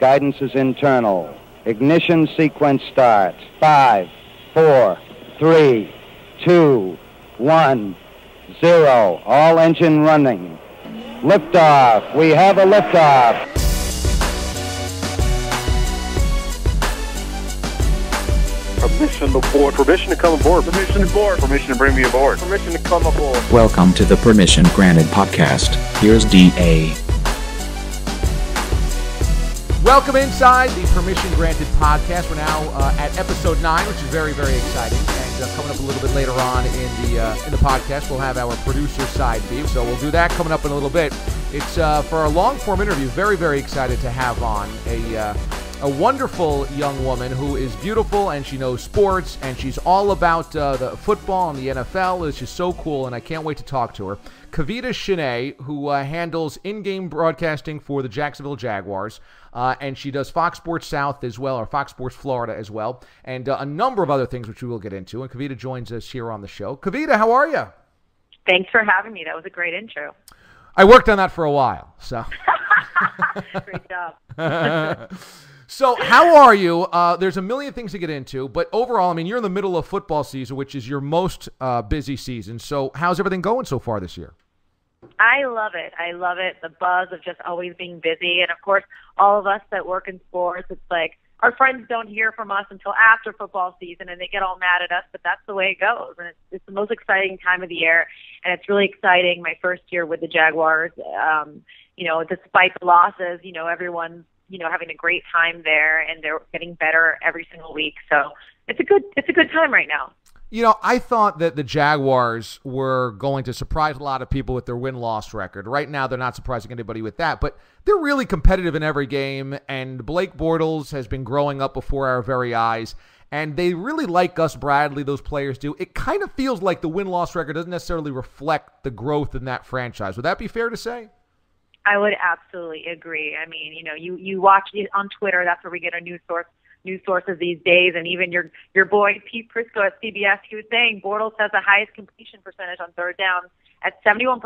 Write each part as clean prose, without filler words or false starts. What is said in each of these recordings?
Guidance is internal. Ignition sequence starts. 5, 4, 3, 2, 1, 0. All engine running. Liftoff. We have a liftoff. Permission to board. Permission to come aboard. Permission to board. Permission to bring me aboard. Permission to come aboard. Welcome to the Permission Granted podcast. Here's DA. Welcome inside the Permission Granted podcast. We're now at episode 9, which is very, very exciting. And coming up a little bit later on in the podcast, we'll have our producer side B. So we'll do that coming up in a little bit. It's for our long-form interview. Very, very excited to have on a wonderful young woman who is beautiful and she knows sports and she's all about the football and the NFL. It's just so cool and I can't wait to talk to her. Kavita Channe, who handles in-game broadcasting for the Jacksonville Jaguars, and she does Fox Sports South as well, or Fox Sports Florida as well, and a number of other things which we will get into. And Kavita joins us here on the show. Kavita, how are you? Thanks for having me. That was a great intro. I worked on that for a while, so. Great job. So how are you? There's a million things to get into, but overall, I mean, you're in the middle of football season, which is your most busy season. So how's everything going so far this year? I love it. I love it. The buzz of just always being busy. And, of course, all of us that work in sports, it's like our friends don't hear from us until after football season, and they get all mad at us, but that's the way it goes. And it's the most exciting time of the year, and it's really exciting. My first year with the Jaguars, despite the losses, everyone's having a great time there, and they're getting better every single week. So it's a good time right now. I thought that the Jaguars were going to surprise a lot of people with their win-loss record. Right now, they're not surprising anybody with that, but they're really competitive in every game, and Blake Bortles has been growing up before our very eyes, and they really like Gus Bradley, those players do. It kind of feels like the win-loss record doesn't necessarily reflect the growth in that franchise. Would that be fair to say? I would absolutely agree. I mean, you watch it on Twitter. That's where we get our news sources these days. And even your boy Pete Prisco at CBS, he was saying Bortles has the highest completion percentage on third down at 71%.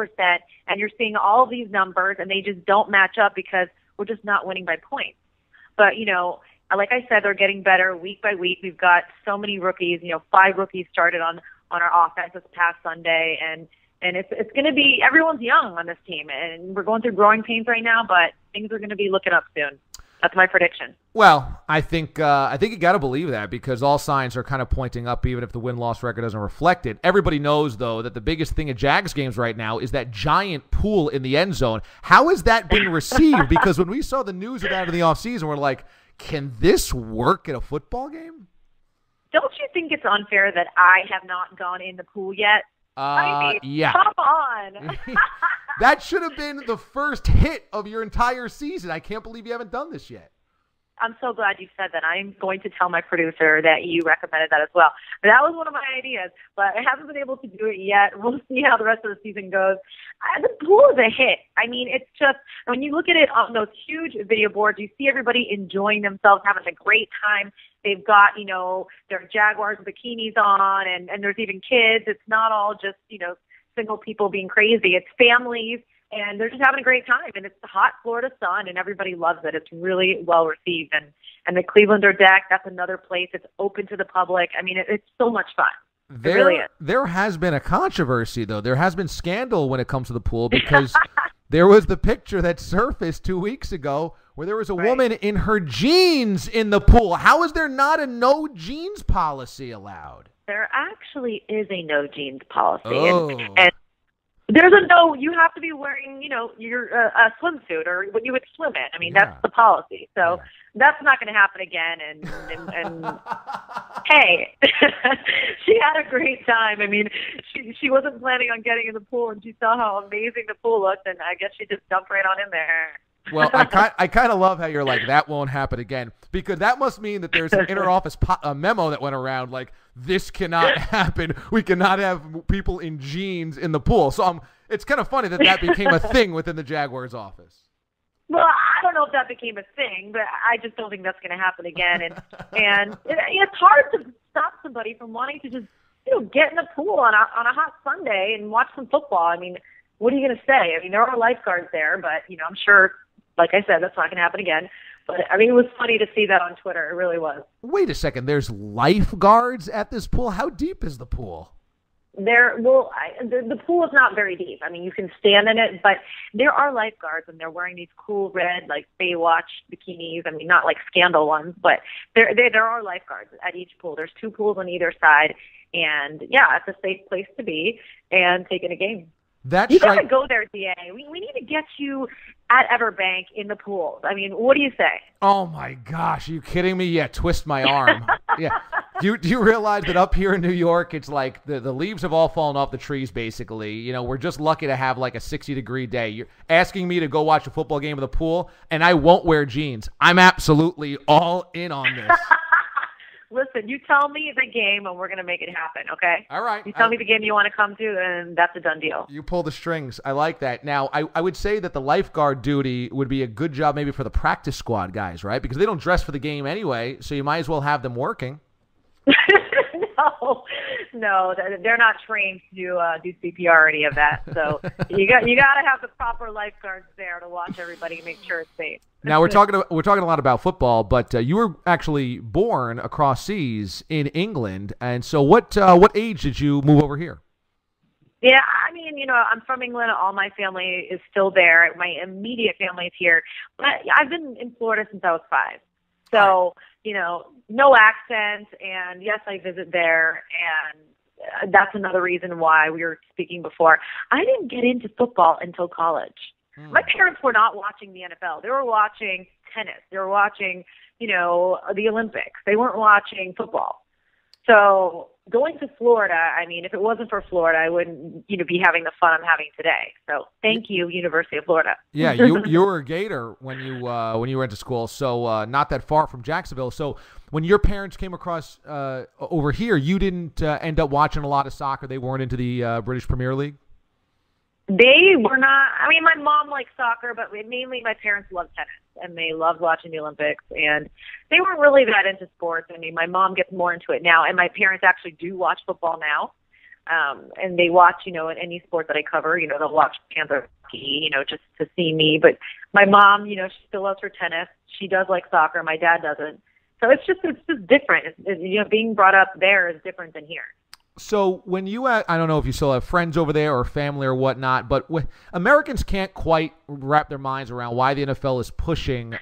And you're seeing all of these numbers, and they just don't match up because we're just not winning by points. But like I said, they're getting better week by week. We've got so many rookies. 5 rookies started on our offense this past Sunday, and it's going to be, everyone's young on this team, and we're going through growing pains right now, but things are going to be looking up soon. That's my prediction. Well, I think you got to believe that because all signs are kind of pointing up, even if the win-loss record doesn't reflect it. Everybody knows, though, that the biggest thing at Jags games right now is that giant pool in the end zone. How has that been received? Because when we saw the news of that in the offseason, we're like, can this work at a football game? Don't you think it's unfair that I have not gone in the pool yet? Yeah. Come on. That should have been the first hit of your entire season. I can't believe you haven't done this yet. I'm so glad you said that. I'm going to tell my producer that you recommended that as well. That was one of my ideas, but I haven't been able to do it yet. We'll see how the rest of the season goes. The pool is a hit. I mean, it's just, when you look at it on those huge video boards, you see everybody enjoying themselves, having a great time. They've got, their Jaguars bikinis on, and there's even kids. It's not all just, single people being crazy. It's families. And they're just having a great time. And it's the hot Florida sun, and everybody loves it. It's really well received. And the Clevelander deck, that's another place. It's open to the public. I mean, it's so much fun. It really is. There has been a controversy, though. There has been scandal when it comes to the pool because there was the picture that surfaced 2 weeks ago where there was a woman in her jeans in the pool. How is there not a no jeans policy allowed? There actually is a no jeans policy. Oh. And there's a no, you have to be wearing, your a swimsuit or what you would swim in. I mean, that's the policy. So that's not going to happen again. And hey, she had a great time. I mean, she wasn't planning on getting in the pool, and she saw how amazing the pool looked, and I guess she just jumped right on in there. Well, I kind of love how you're like, that won't happen again, because that must mean that there's an inter-office memo that went around like, this cannot happen. We cannot have people in jeans in the pool. So it's kind of funny that became a thing within the Jaguars office. Well, I don't know if that became a thing, but I just don't think that's going to happen again. And it's hard to stop somebody from wanting to just get in the pool on a hot Sunday and watch some football. I mean, what are you going to say? I mean, there are lifeguards there, but I'm sure, like I said, that's not going to happen again. But, I mean, it was funny to see that on Twitter. It really was. Wait a second. There's lifeguards at this pool? How deep is the pool? The pool is not very deep. I mean, you can stand in it, but there are lifeguards, and they're wearing these cool red, like, Baywatch bikinis. I mean, not like scandal ones, but there are lifeguards at each pool. There's 2 pools on either side, and, yeah, it's a safe place to be and taking a game. You got to go there, DA. We need to get you at Everbank in the pools. I mean, what do you say? Oh, my gosh. Are you kidding me? Yeah, twist my arm. Yeah. Do you realize that up here in New York, it's like the leaves have all fallen off the trees, basically. You know, we're just lucky to have like a 60-degree day. You're asking me to go watch a football game at the pool, and I won't wear jeans. I'm absolutely all in on this. Listen, you tell me the game, and we're going to make it happen, okay? All right. You tell me the game you want to come to, and that's a done deal. You pull the strings. I like that. Now, I would say that the lifeguard duty would be a good job maybe for the practice squad guys, right? Because they don't dress for the game anyway, so you might as well have them working. No, they're not trained to do CPR or any of that. So you got to have the proper lifeguards there to watch everybody and make sure it's safe. Now we're talking a lot about football, but you were actually born across seas in England, and so what age did you move over here? Yeah, I mean, you know, I'm from England. All my family is still there. My immediate family is here, but I've been in Florida since I was 5. So, you know, no accent, and yes, I visit there, and that's another reason why we were speaking before. I didn't get into football until college. My parents were not watching the NFL. They were watching tennis. They were watching, you know, the Olympics. They weren't watching football. So going to Florida, I mean, if it wasn't for Florida, I wouldn't, you know, be having the fun I'm having today. So thank you, University of Florida. Yeah, you were a Gator when you went to school, so not that far from Jacksonville. So when your parents came across over here, you didn't end up watching a lot of soccer. They weren't into the British Premier League? They were not. I mean, my mom liked soccer, but mainly my parents loved tennis, and they loved watching the Olympics, and they weren't really that into sports. I mean, my mom gets more into it now, and my parents actually do watch football now, and they watch, you know, in any sport that I cover, you know, they'll watch Panther hockey, you know, just to see me. But my mom, you know, she still loves her tennis. She does like soccer. My dad doesn't. So it's just different. You know, being brought up there is different than here. So when you I don't know if you still have friends over there or family or whatnot, but Americans can't quite wrap their minds around why the NFL is pushing,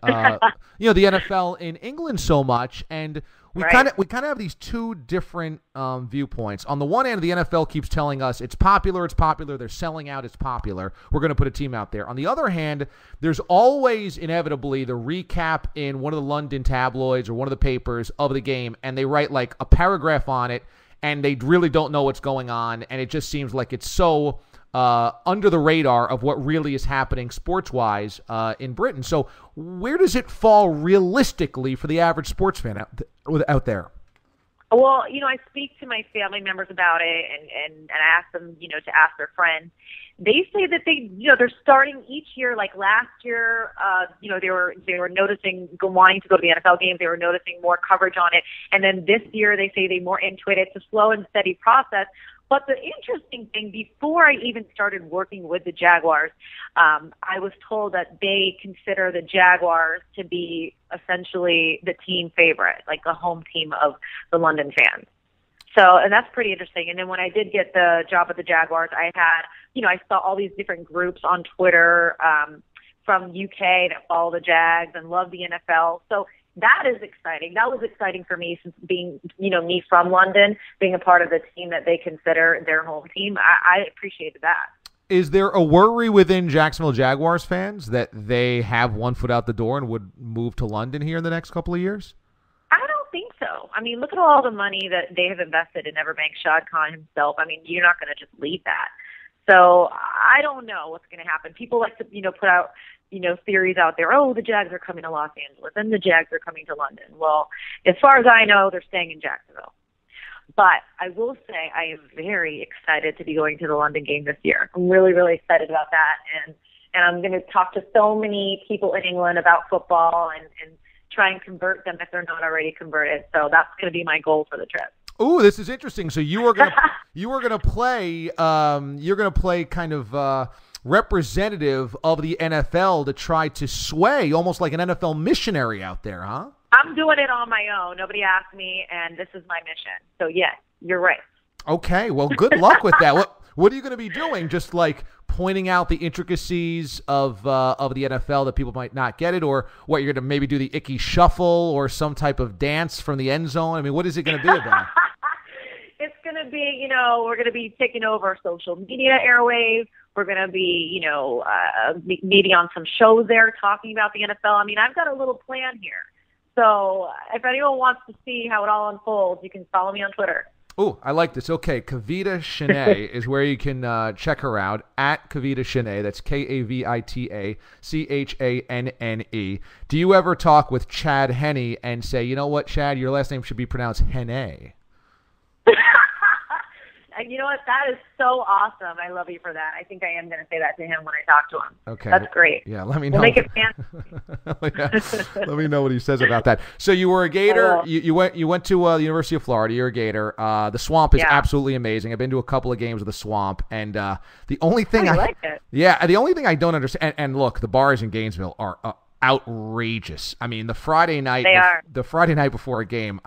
you know, the NFL in England so much, and we kind of have these 2 different viewpoints. On the one hand, the NFL keeps telling us it's popular, they're selling out, it's popular, we're going to put a team out there. On the other hand, there's always inevitably the recap in one of the London tabloids or one of the papers of the game, and they write like a paragraph on it, and they really don't know what's going on, and it just seems like it's so under the radar of what really is happening sports-wise in Britain. So where does it fall realistically for the average sports fan out there? Well, you know, I speak to my family members about it and I ask them, you know, to ask their friends. They say that they're starting each year, like last year, you know, they were noticing wanting to go to the NFL games. They were noticing more coverage on it. And then this year they say they're more into it. It's a slow and steady process. But the interesting thing, before I even started working with the Jaguars, I was told that they consider the Jaguars to be essentially the team favorite, like the home team of the London fans. So, and that's pretty interesting. And then when I did get the job at the Jaguars, I saw all these different groups on Twitter from UK that follow the Jags and love the NFL. So that is exciting. That was exciting for me, since being, you know, me from London, being a part of the team that they consider their home team. I appreciated that. Is there a worry within Jacksonville Jaguars fans that they have one foot out the door and would move to London here in the next couple of years? I don't think so. I mean, look at all the money that they have invested in Everbank, Shad Khan himself. I mean, you're not going to just leave that. So I don't know what's going to happen. People like to, you know, put out, you know, theories out there. Oh, the Jags are coming to Los Angeles and the Jags are coming to London. Well, as far as I know, they're staying in Jacksonville. But I will say I am very excited to be going to the London game this year. I'm really, really excited about that. And I'm going to talk to so many people in England about football and try and convert them if they're not already converted. So that's going to be my goal for the trip. Ooh, this is interesting. So you are going to play kind of representative of the NFL to try to sway, almost like an NFL missionary out there, huh? I'm doing it on my own. Nobody asked me, and this is my mission. So, yes, you're right. Okay, well, good luck with that. What are you going to be doing? Just like pointing out the intricacies of the NFL that people might not get it, or what, you're going to maybe do the icky shuffle or some type of dance from the end zone? I mean, what is it going to be about? It's going to be, we're going to be taking over social media airwaves. We're going to be, maybe on some shows there talking about the NFL. I mean, I've got a little plan here. So if anyone wants to see how it all unfolds, you can follow me on Twitter. Oh, I like this. Okay, Kavita Channe is where you can check her out, at Kavita Channe. That's Kavita Channe. Do you ever talk with Chad Henne and say, you know what, Chad, your last name should be pronounced Henne? You know what? That is so awesome. I love you for that. I think I am going to say that to him when I talk to him. Okay. That's great. Yeah, let me know. We'll make it fancy. Let me know what he says about that. So you were a Gator. You went to the University of Florida. You're a Gator. The Swamp is absolutely amazing. I've been to a couple of games of the Swamp, and the only thing the only thing I don't understand. And look, the bars in Gainesville are outrageous. I mean, the Friday night before a game,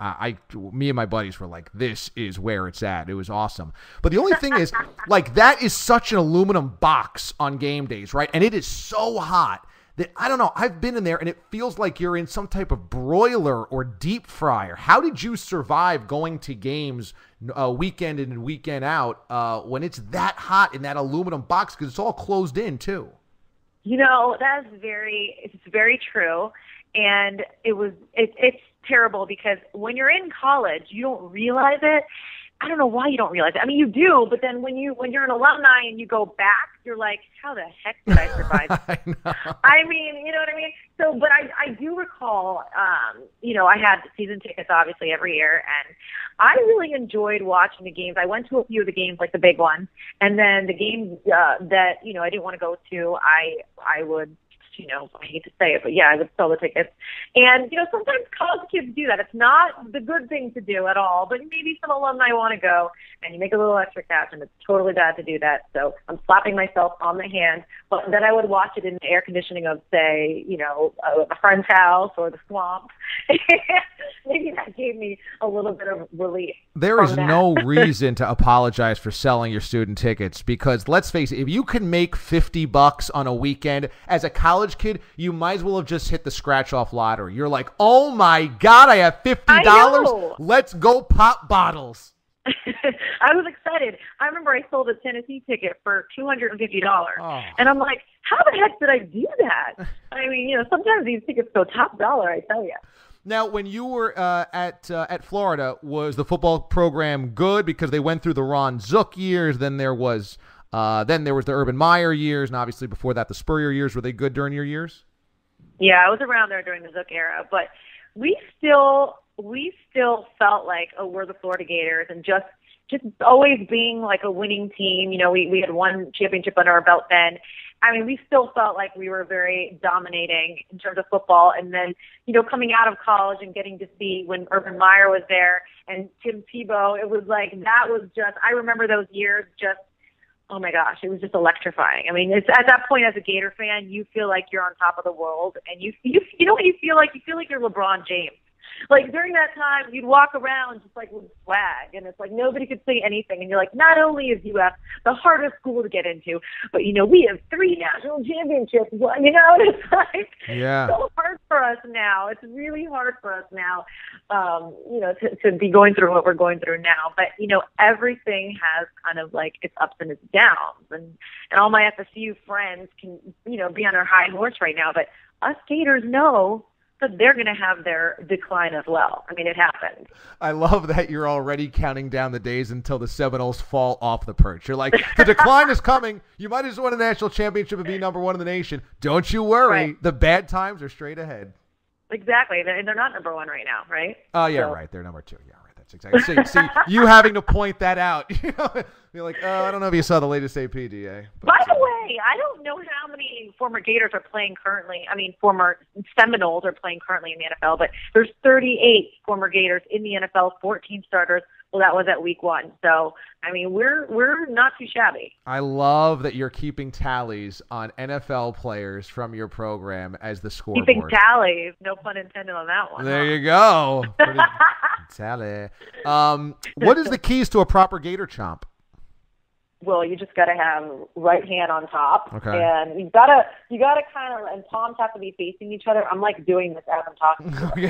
me and my buddies were like, this is where it's at. It was awesome. But the only thing is, like, that is such an aluminum box on game days, right? And it is so hot that, I don't know, I've been in there and it feels like you're in some type of broiler or deep fryer. How did you survive going to games weekend in and weekend out when it's that hot in that aluminum box? Because it's all closed in too. That's it's very true. And it's terrible because when you're in college, you don't realize it. I don't know why you don't realize it. I mean, you do, but then when you're an alumni and you go back, you're like, how the heck did I survive? I know. I mean, you know what I mean? So, but I do recall, I had season tickets obviously every year, and I really enjoyed watching the games. I went to a few of the games, like the big ones, and then the games that, I didn't want to go to, I would, I hate to say it, but yeah, I would sell the tickets. And, sometimes college kids do that. It's not the good thing to do at all, but maybe some alumni want to go and you make a little extra cash, and it's totally bad to do that. So I'm slapping myself on the hand, but then I would watch it in the air conditioning of, say, a friend's house or the Swamp. Maybe that gave me a little bit of relief. There is no reason to apologize for selling your student tickets, because let's face it, if you can make $50 on a weekend as a college kid, you might as well have just hit the scratch-off lottery. You're like, oh my God, I have $50. Let's go pop bottles. I was excited. I remember I sold a Tennessee ticket for $250. Oh. And I'm like, how the heck did I do that? I mean, sometimes these tickets go top dollar, I tell you. Now, when you were at Florida, was the football program good? Because they went through the Ron Zook years, then there was the Urban Meyer years, and obviously before that the Spurrier years. Were they good during your years? Yeah, I was around there during the Zook era, but we still felt like, we're the Florida Gators, and just always being like a winning team. We had one championship under our belt then. I mean, we still felt like we were very dominating in terms of football. And then, coming out of college and getting to see when Urban Meyer was there and Tim Tebow, it was like, that was just, I remember those years just, oh my gosh, it was just electrifying. I mean, it's at that point as a Gator fan, you feel like you're on top of the world, and you know what you feel like? You feel like you're LeBron James. Like, during that time, you'd walk around just like with swag, and it's like nobody could say anything. And you're like, not only is UF the hardest school to get into, but, we have 3 national championships. It's like so hard for us now. It's really hard for us now, to be going through what we're going through now. But, everything has kind of like its ups and its downs. And all my FSU friends can, be on their high horse right now. But us Gators know that they're going to have their decline as well. I mean, it happened. I love that you're already counting down the days until the Seminoles fall off the perch. You're like, the decline is coming. You might as well win a national championship and be number 1 in the nation. Don't you worry. Right. The bad times are straight ahead. Exactly. And they're not number 1 right now, right? Oh, yeah, right. They're number 2. Yeah, right. That's exactly. See, you having to point that out. You're like, I don't know if you saw the latest APDA. By the way, I don't know how many former Gators are playing currently. I mean, former Seminoles are playing currently in the NFL, but there's 38 former Gators in the NFL, 14 starters, Well, that was at week 1. So, I mean, we're not too shabby. I love that you're keeping tallies on NFL players from your program as the scoreboard. Keeping tallies. No pun intended on that one. There you go. Tally. What is the keys to a proper Gator chomp? Well, you just got to have right hand on top, Okay. and you gotta kind of, and palms have to be facing each other. I'm like doing this as I'm talking. Okay.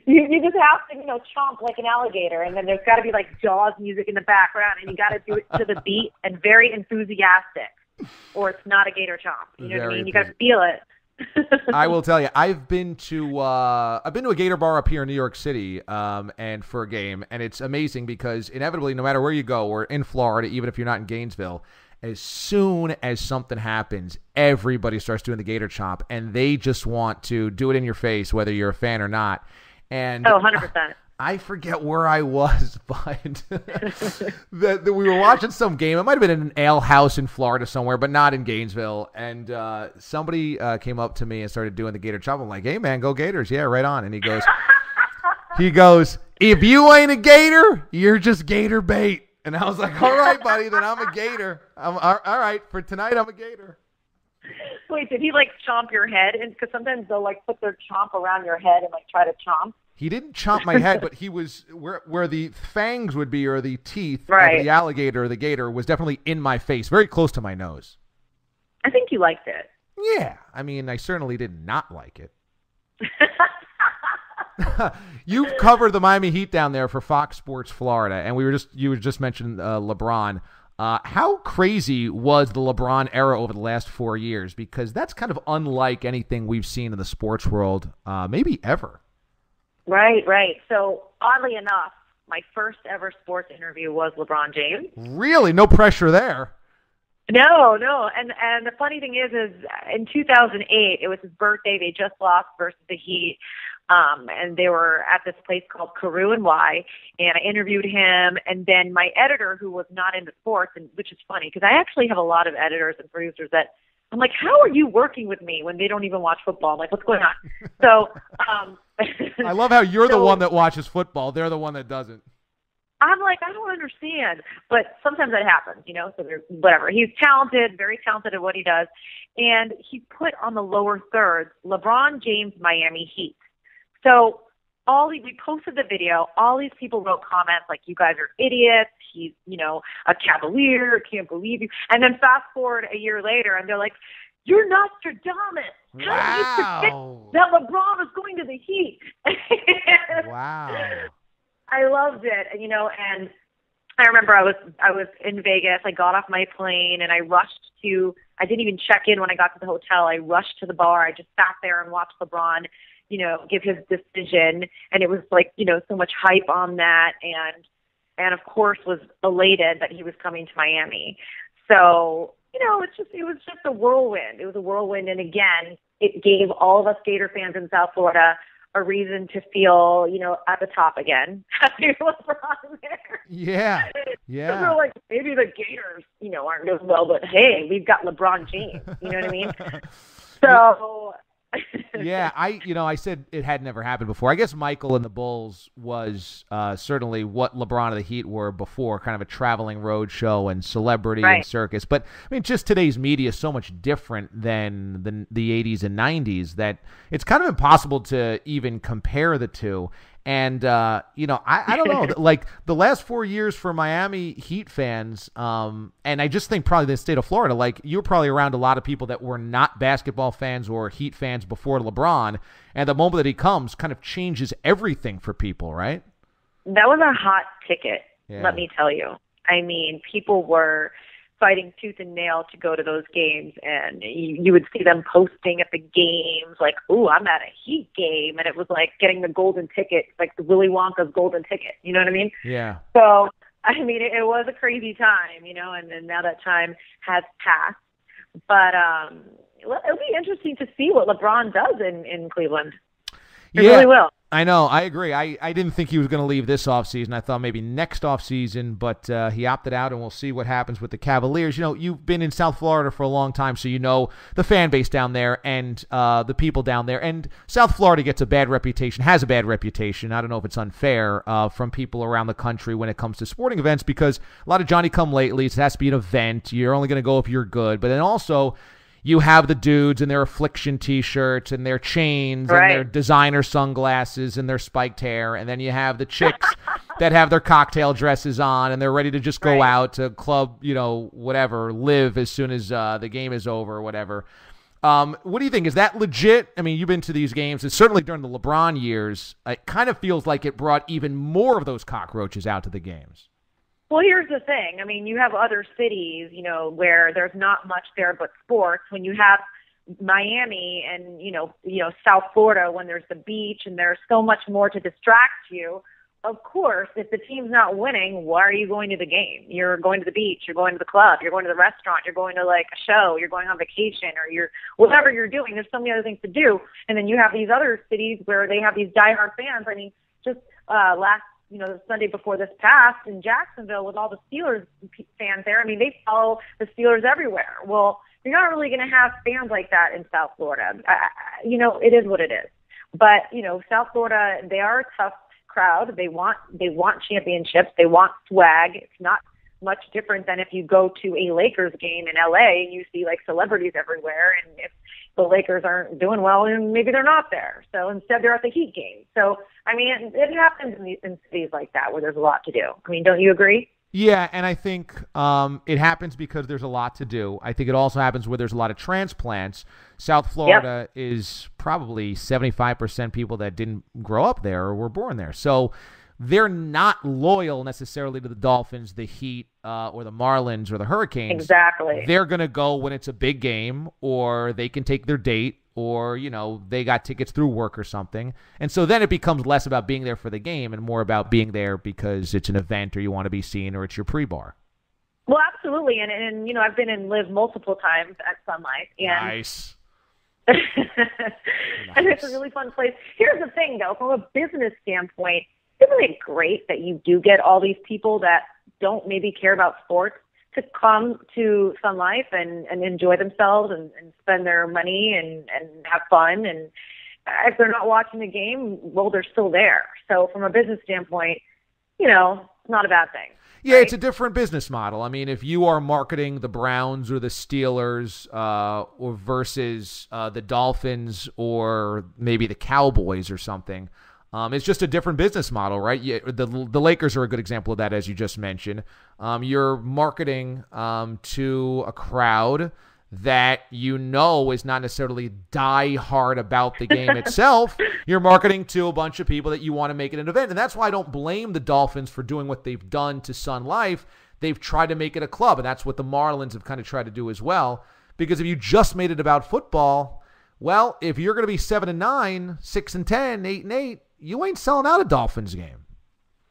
You just have to, chomp like an alligator, and then there's got to be like Jaws music in the background, and you got to do it to the beat and very enthusiastic, or it's not a Gator chomp. You know what I mean? You got to feel it. I will tell you, I've been to a Gator bar up here in New York City, and for a game, and it's amazing because inevitably, no matter where you go, or in Florida, even if you're not in Gainesville, as soon as something happens, everybody starts doing the Gator chomp, and they just want to do it in your face, whether you're a fan or not. And 100%. I forget where I was, but that we were watching some game. It might have been in an ale house in Florida somewhere, but not in Gainesville. And somebody came up to me and started doing the Gator chomp. I'm like, hey, man, go Gators. Yeah, right on. And he goes, if you ain't a Gator, you're just Gator bait. And I was like, all right, buddy, then I'm a Gator. All right, for tonight, I'm a Gator. Wait, did he like chomp your head? And because sometimes they'll like put their chomp around your head and like try to chomp. He didn't chomp my head, but he was where the fangs would be, or the teeth right. of the alligator or the gator was definitely in my face, very close to my nose. I think you liked it. Yeah. I mean, I certainly did not like it. You've covered the Miami Heat down there for Fox Sports Florida, and you were just mentioning LeBron. How crazy was the LeBron era over the last 4 years? Because that's kind of unlike anything we've seen in the sports world, maybe ever. Right. So, oddly enough, my first ever sports interview was LeBron James. Really? No pressure there. No. And the funny thing is in 2008, it was his birthday. They just lost versus the Heat. And they were at this place called Carew and Y, and I interviewed him. And then my editor, who was not into sports, and which is funny because I actually have a lot of editors and producers that I'm like, how are you working with me when they don't even watch football? I'm like, what's going on? So, I love how you're the one that watches football. They're the one that doesn't. I'm like, I don't understand. But sometimes that happens, so whatever. He's talented, very talented at what he does. And he put on the lower thirds, LeBron James, Miami Heat. So we posted the video. All these people wrote comments like, you guys are idiots. He's, a Cavalier. Can't believe you. And then fast forward a year later, and they're like, you're Nostradamus. How do you predict that LeBron was going to the Heat? Wow. I loved it, and I remember I was in Vegas. I got off my plane, and I didn't even check in when I got to the hotel. I rushed to the bar. I just sat there and watched LeBron give hhis decision, and it was like, so much hype on that, and of course was elated that he was coming to Miami. So, it was just a whirlwind. It was a whirlwind, and again, it gave all of us Gator fans in South Florida a reason to feel, at the top again. Having LeBron there. Yeah. We're like, maybe the Gators, aren't doing well, but hey, we've got LeBron James. You know what I mean? So. Yeah, I said it had never happened before. I guess Michael and the Bulls was certainly what LeBron and the Heat were before, kind of a traveling road show and celebrity and circus. But, I mean, just today's media is so much different than the 80s and 90s that it's kind of impossible to even compare the two. And, I don't know, like the last 4 years for Miami Heat fans, and I just think probably the state of Florida, like you were probably around a lot of people that were not basketball fans or Heat fans before LeBron. And the moment that he comes kind of changes everything for people, right? That was a hot ticket, Yeah. Let me tell you. I mean, people were fighting tooth and nail to go to those games, and you would see them posting at the games like, ooh, I'm at a Heat game, and it was like getting the golden ticket, like the Willy Wonka's golden ticket, you know what I mean? Yeah. So, I mean, it was a crazy time, and now that time has passed. But it'll be interesting to see what LeBron does in Cleveland. It really will. I know. I agree. I didn't think he was going to leave this offseason. I thought maybe next offseason, but he opted out, and we'll see what happens with the Cavaliers. You know, you've been in South Florida for a long time, so you know the fan base down there and the people down there. And South Florida gets a bad reputation, has a bad reputation. I don't know if it's unfair from people around the country when it comes to sporting events, because a lot of Johnny-come-latelys. It has to be an event. You're only going to go if you're good. But then also, you have the dudes and their Affliction T-shirts and their chains and their designer sunglasses and their spiked hair. And then you have the chicks that have their cocktail dresses on and they're ready to just go out to club, you know, whatever, live as soon as the game is over or whatever. What do you think? Is that legit? I mean, you've been to these games. And certainly during the LeBron years, it kind of feels like it brought even more of those cockroaches out to the games. Well, here's the thing. I mean, you have other cities, you know, where there's not much there but sports. When you have Miami and, you know, South Florida, when there's the beach and there's so much more to distract you, of course, if the team's not winning, why are you going to the game? You're going to the beach, you're going to the club, you're going to the restaurant, you're going to like a show, you're going on vacation, or you're whatever you're doing. There's so many other things to do. And then you have these other cities where they have these diehard fans. I mean, just the Sunday before this past in Jacksonville with all the Steelers fans there. I mean, they follow the Steelers everywhere. Well, you're not really going to have fans like that in South Florida. It is what it is. But, South Florida, they are a tough crowd. They want championships. They want swag. It's not much different than if you go to a Lakers game in LA and you see like celebrities everywhere. And if the Lakers aren't doing well, and maybe they're not there. So instead they're at the Heat game. So, I mean, it happens in cities like that where there's a lot to do. I mean, don't you agree? Yeah, and I think it happens because there's a lot to do. I think it also happens where there's a lot of transplants. South Florida is probably 75% people that didn't grow up there or were born there. So they're not loyal necessarily to the Dolphins, the Heat, or the Marlins or the Hurricanes. Exactly. They're going to go when it's a big game, or they can take their date, or, they got tickets through work or something. And so then it becomes less about being there for the game and more about being there because it's an event or you want to be seen or it's your pre-bar. Well, absolutely. And I've been and lived multiple times at Sun Life. And Nice. And it's a really fun place. Here's the thing, though, from a business standpoint, isn't it great that you do get all these people that don't maybe care about sports to come to Sun Life and enjoy themselves and spend their money and have fun? And if they're not watching the game, well, they're still there. So from a business standpoint, it's not a bad thing. Yeah, It's a different business model. I mean, if you are marketing the Browns or the Steelers or versus the Dolphins or maybe the Cowboys or something, it's just a different business model, right? The Lakers are a good example of that, as you just mentioned. You're marketing to a crowd that is not necessarily die hard about the game itself. You're marketing to a bunch of people that you want to make it an event. And that's why I don't blame the Dolphins for doing what they've done to Sun Life. They've tried to make it a club, and that's what the Marlins have kind of tried to do as well. Because if you just made it about football, well, if you're going to be 7-9, 6-10, 8-8, you ain't selling out a Dolphins game.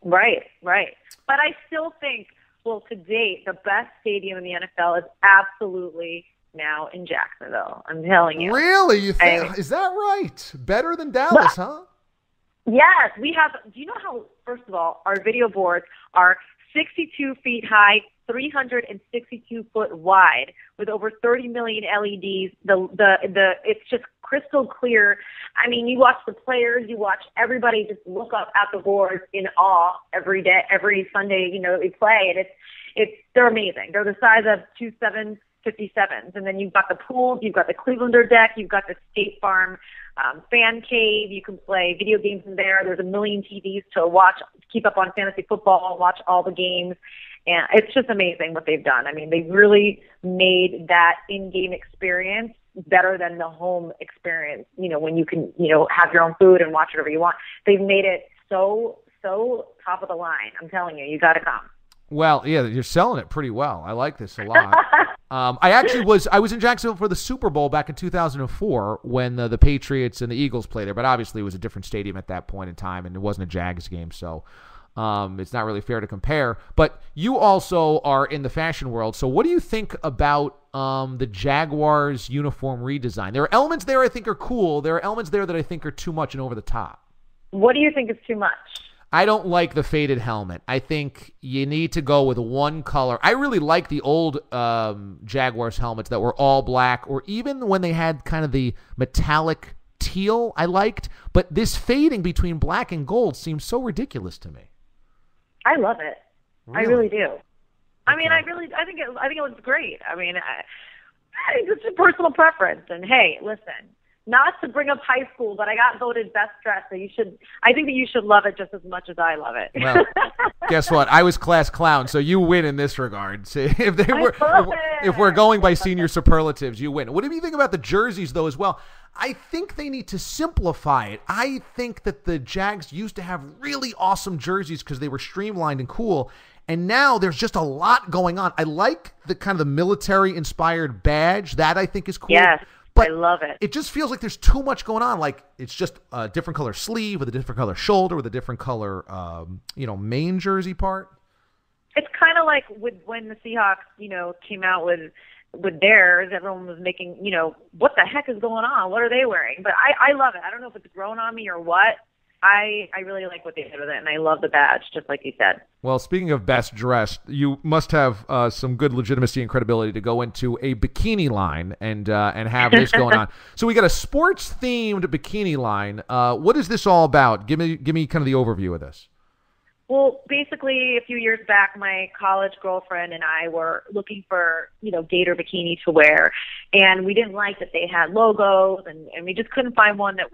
Right. But I still think, to date, the best stadium in the NFL is absolutely now in Jacksonville. I'm telling you. Really? You think? Is that right? Better than Dallas, huh? Yes. We have. Do you know how, first of all, our video boards are 62 feet high, 362 foot wide, with over 30 million LEDs. It's just crystal clear. I mean, you watch the players, you watch everybody just look up at the boards in awe every day, every Sunday. They play, and they're amazing. They're the size of 2 757s, and then you've got the pools, you've got the Clevelander deck, you've got the State Farm fan cave. You can play video games in there. There's a million TVs to watch, keep up on fantasy football, watch all the games. And it's just amazing what they've done. I mean, they've really made that in-game experience better than the home experience, when you can, have your own food and watch whatever you want. They've made it so top of the line. I'm telling you, you got to come. Well, yeah, you're selling it pretty well. I like this a lot. I was in Jacksonville for the Super Bowl back in 2004 when the Patriots and the Eagles played there, but obviously it was a different stadium at that point in time, and it wasn't a Jags game, so it's not really fair to compare. But you also are in the fashion world, so what do you think about the Jaguars uniform redesign? There are elements there I think are cool. There are elements there that I think are too much and over the top. What do you think is too much? I don't like the faded helmet. I think you need to go with one color. I really like the old Jaguars helmets that were all black, or even when they had kind of the metallic teal I liked. But this fading between black and gold seems so ridiculous to me. I love it. Really? I really do. Okay. I mean, I think it looks great. I mean, it's a personal preference. And hey, listen, not to bring up high school, but I got voted best dressed. So I think that you should love it just as much as I love it. Well, guess what? I was class clown, so you win in this regard. See, if we're going by senior superlatives, you win. What do you think about the jerseys, though, as well? I think they need to simplify it. I think that the Jags used to have really awesome jerseys because they were streamlined and cool, and now there's just a lot going on. I like the kind of the military-inspired badge. That I think is cool. Yes. But I love it. It just feels like there's too much going on. Like it's just a different color sleeve with a different color shoulder with a different color, main jersey part. It's kind of like when the Seahawks, came out with theirs. Everyone was making, what the heck is going on? What are they wearing? But I love it. I don't know if it's grown on me or what. I really like what they did with it, and I love the badge, just like you said. Well, speaking of best dressed, you must have some good legitimacy and credibility to go into a bikini line and have this going on. So we got a sports-themed bikini line. What is this all about? Give me kind of the overview of this. Well, basically, a few years back, my college girlfriend and I were looking for, Gator bikini to wear, and we didn't like that they had logos, and we just couldn't find one that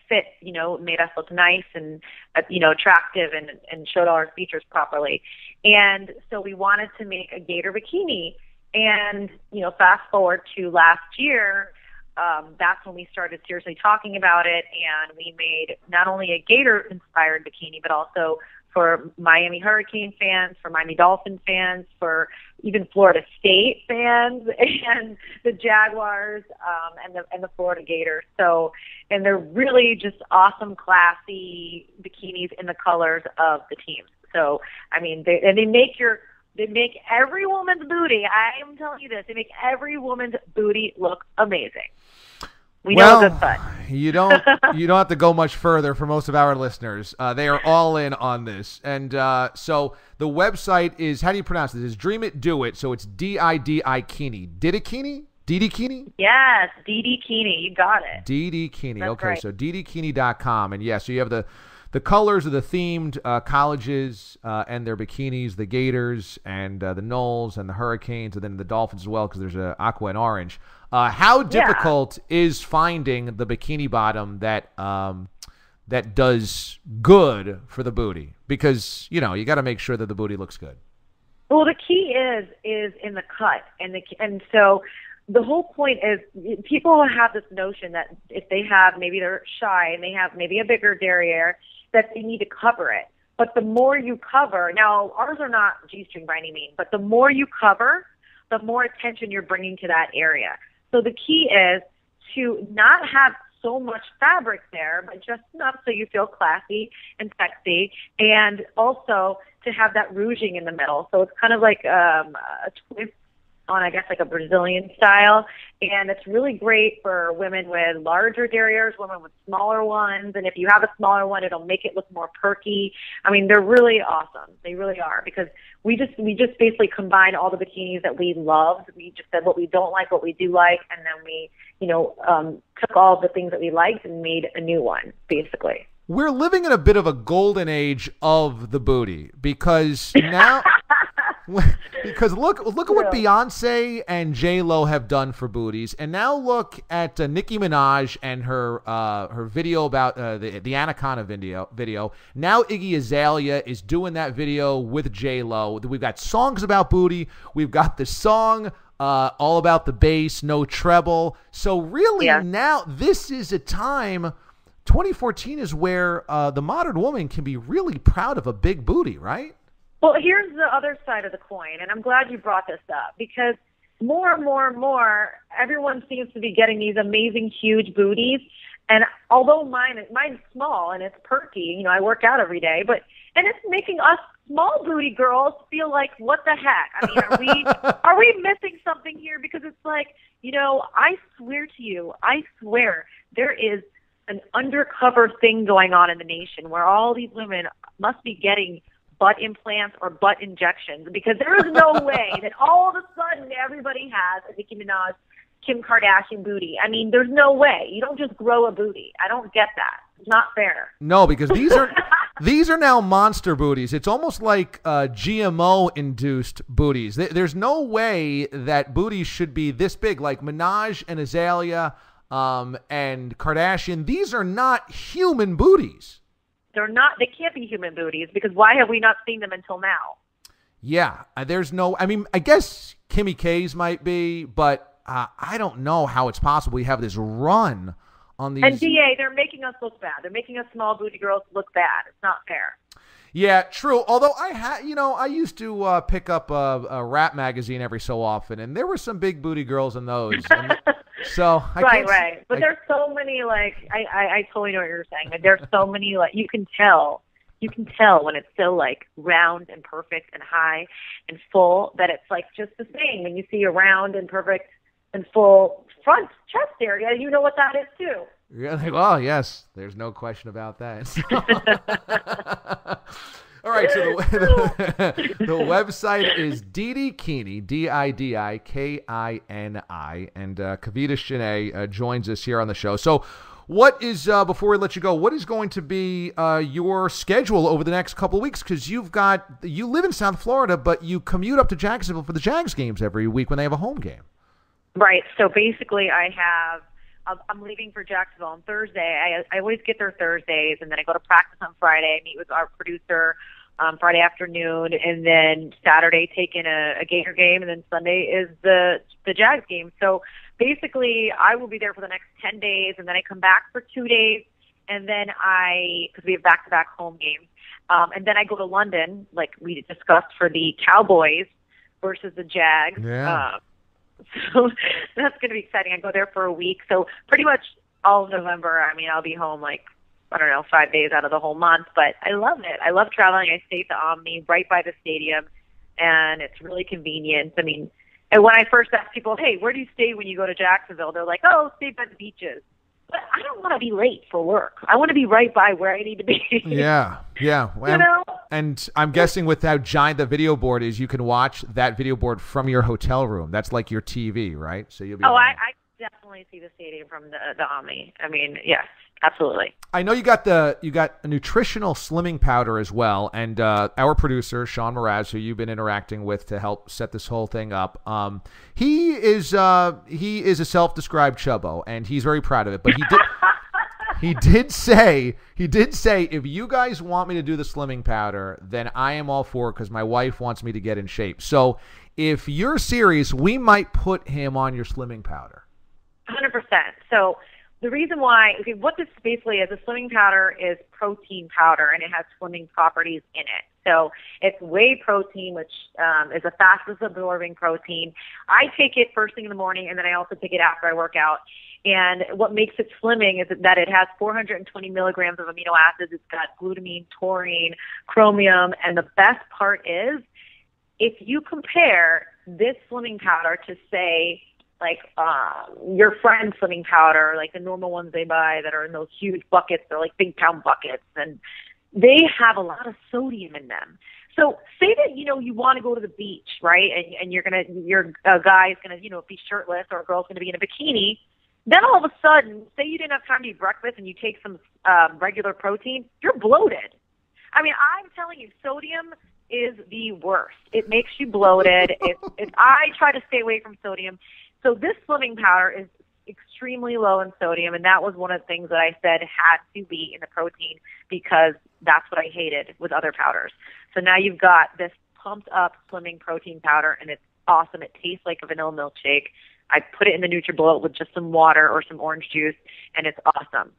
fit, made us look nice and, attractive and showed all our features properly. And so we wanted to make a Gator bikini. And, fast forward to last year, that's when we started seriously talking about it. And we made not only a Gator-inspired bikini, but also for Miami Hurricane fans, for Miami Dolphin fans, for even Florida State fans, and the Jaguars, and the Florida Gators. So, and they're really just awesome, classy bikinis in the colors of the teams. So, I mean, they make every woman's booty. I am telling you this, they make every woman's booty look amazing. We know a good cut. You don't have to go much further for most of our listeners. They are all in on this. And so the website is, how do you pronounce this? It's Dream It, Do It. So it's D-I-D-I-Kini. Didikini? Didikini? Yes, Didikini. You got it. Didikini. Okay, right. So didikini.com. And yeah, so you have the colors of the themed colleges and their bikinis, the Gators and the Knolls and the Hurricanes, and then the Dolphins as well because there's a aqua and orange. How difficult is finding the bikini bottom that does good for the booty? Because, you got to make sure that the booty looks good. Well, the key is in the cut. And so the whole point is people have this notion that if they have, maybe they're shy and they have maybe a bigger derriere, that they need to cover it. But the more you cover, now ours are not G-string by any means, but the more you cover, the more attention you're bringing to that area. So the key is to not have so much fabric there, but just enough so you feel classy and sexy, and also to have that rouging in the middle. So it's kind of like a twist on, I guess, like a Brazilian style. And it's really great for women with larger derrieres, women with smaller ones. And if you have a smaller one, it'll make it look more perky. I mean, they're really awesome. They really are, because we just basically combined all the bikinis that we loved. We just said what we don't like, what we do like, and then we, took all the things that we liked and made a new one, basically. We're living in a bit of a golden age of the booty because now because look at what Beyonce and J-Lo have done for booties, and now look at Nicki Minaj and her video about the Anaconda video. Now Iggy Azalea is doing that video with J-Lo. We've got songs about booty. We've got the song all about the bass, no treble. So really now this is a time. 2014 is where the modern woman can be really proud of a big booty, right? Well, here's the other side of the coin, and I'm glad you brought this up, because more and more, everyone seems to be getting these amazing, huge booties. And although mine's small and it's perky, I work out every day, and it's making us small booty girls feel like, what the heck? I mean, are we missing something here? Because it's like, I swear to you, there is an undercover thing going on in the nation where all these women must be getting butt implants or butt injections, because there is no way that all of a sudden everybody has a Nicki Minaj, Kim Kardashian booty. I mean, there's no way. You don't just grow a booty. I don't get that. It's not fair. No, because these are now monster booties. It's almost like GMO-induced booties. There's no way that booties should be this big. Like Minaj and Azalea and Kardashian, these are not human booties. They're not. They can't be human booties, because why have we not seen them until now? Yeah, there's no. I mean, I guess Kimmy K's might be, but I don't know how it's possible we have this run on these. And DA, they're making us look bad. They're making us small booty girls look bad. It's not fair. Yeah, true. Although I used to pick up a rap magazine every so often, and there were some big booty girls in those. And so right. But there's so many, like, I totally know what you're saying. Like, there's so many, like, you can tell when it's still like round and perfect and high and full that it's like just the same. When you see a round and perfect and full front chest area, you know what that is too. You're like, well, yes, there's no question about that. All right, so the website is Didikini, Didikini, and Kavita Channe joins us here on the show. So what is, before we let you go, what is going to be your schedule over the next couple of weeks? Because you live in South Florida, but you commute up to Jacksonville for the Jags games every week when they have a home game. Right, so basically I'm leaving for Jacksonville on Thursday. I always get there Thursdays, and then I go to practice on Friday. I meet with our producer Friday afternoon, and then Saturday take in a Gator game, and then Sunday is the Jags game. So basically, I will be there for the next 10 days, and then I come back for 2 days, and then because we have back-to-back home games, and then I go to London, like we discussed, for the Cowboys versus the Jags. Yeah. So that's going to be exciting. I go there for a week. So pretty much all of November, I mean, I'll be home like, 5 days out of the whole month. But I love it. I love traveling. I stay at the Omni right by the stadium, and it's really convenient. I mean, and when I first ask people, hey, where do you stay when you go to Jacksonville? They're like, oh, stay by the beaches. But I don't want to be late for work. I want to be right by where I need to be. Yeah. Well, you know? And I'm guessing with how giant the video board is, you can watch that video board from your hotel room. That's like your TV, right? So you'll be. Oh, I definitely see the stadium from the Omni. I mean, yes, absolutely. I know you got a nutritional slimming powder as well, and our producer Sean Mraz, who you've been interacting with to help set this whole thing up, he is a self-described chubbo, and he's very proud of it. But he did say if you guys want me to do the slimming powder, then I am all for it, because my wife wants me to get in shape. So if you're serious, we might put him on your slimming powder. 100%. So the reason why, what this basically is, a slimming powder is protein powder, and it has slimming properties in it. So it's whey protein, which is a fastest absorbing protein. I take it first thing in the morning, and then I also take it after I work out. And what makes it slimming is that it has 420 milligrams of amino acids. It's got glutamine, taurine, chromium, and the best part is, if you compare this slimming powder to, say, like your friend's slimming powder, like the normal ones they buy that are in those huge buckets, they're like big pound buckets, and they have a lot of sodium in them. So say that, you want to go to the beach, right? And your guy's going to, be shirtless, or a girl's going to be in a bikini. Then all of a sudden, say you didn't have time to eat breakfast and you take some regular protein, you're bloated. I mean, I'm telling you, sodium is the worst. It makes you bloated. I try to stay away from sodium. So this slimming powder is extremely low in sodium, and that was one of the things that I said had to be in the protein, because that's what I hated with other powders. So now you've got this pumped up slimming protein powder, and it's awesome. It tastes like a vanilla milkshake. I put it in the NutriBullet with just some water or some orange juice, and it's awesome.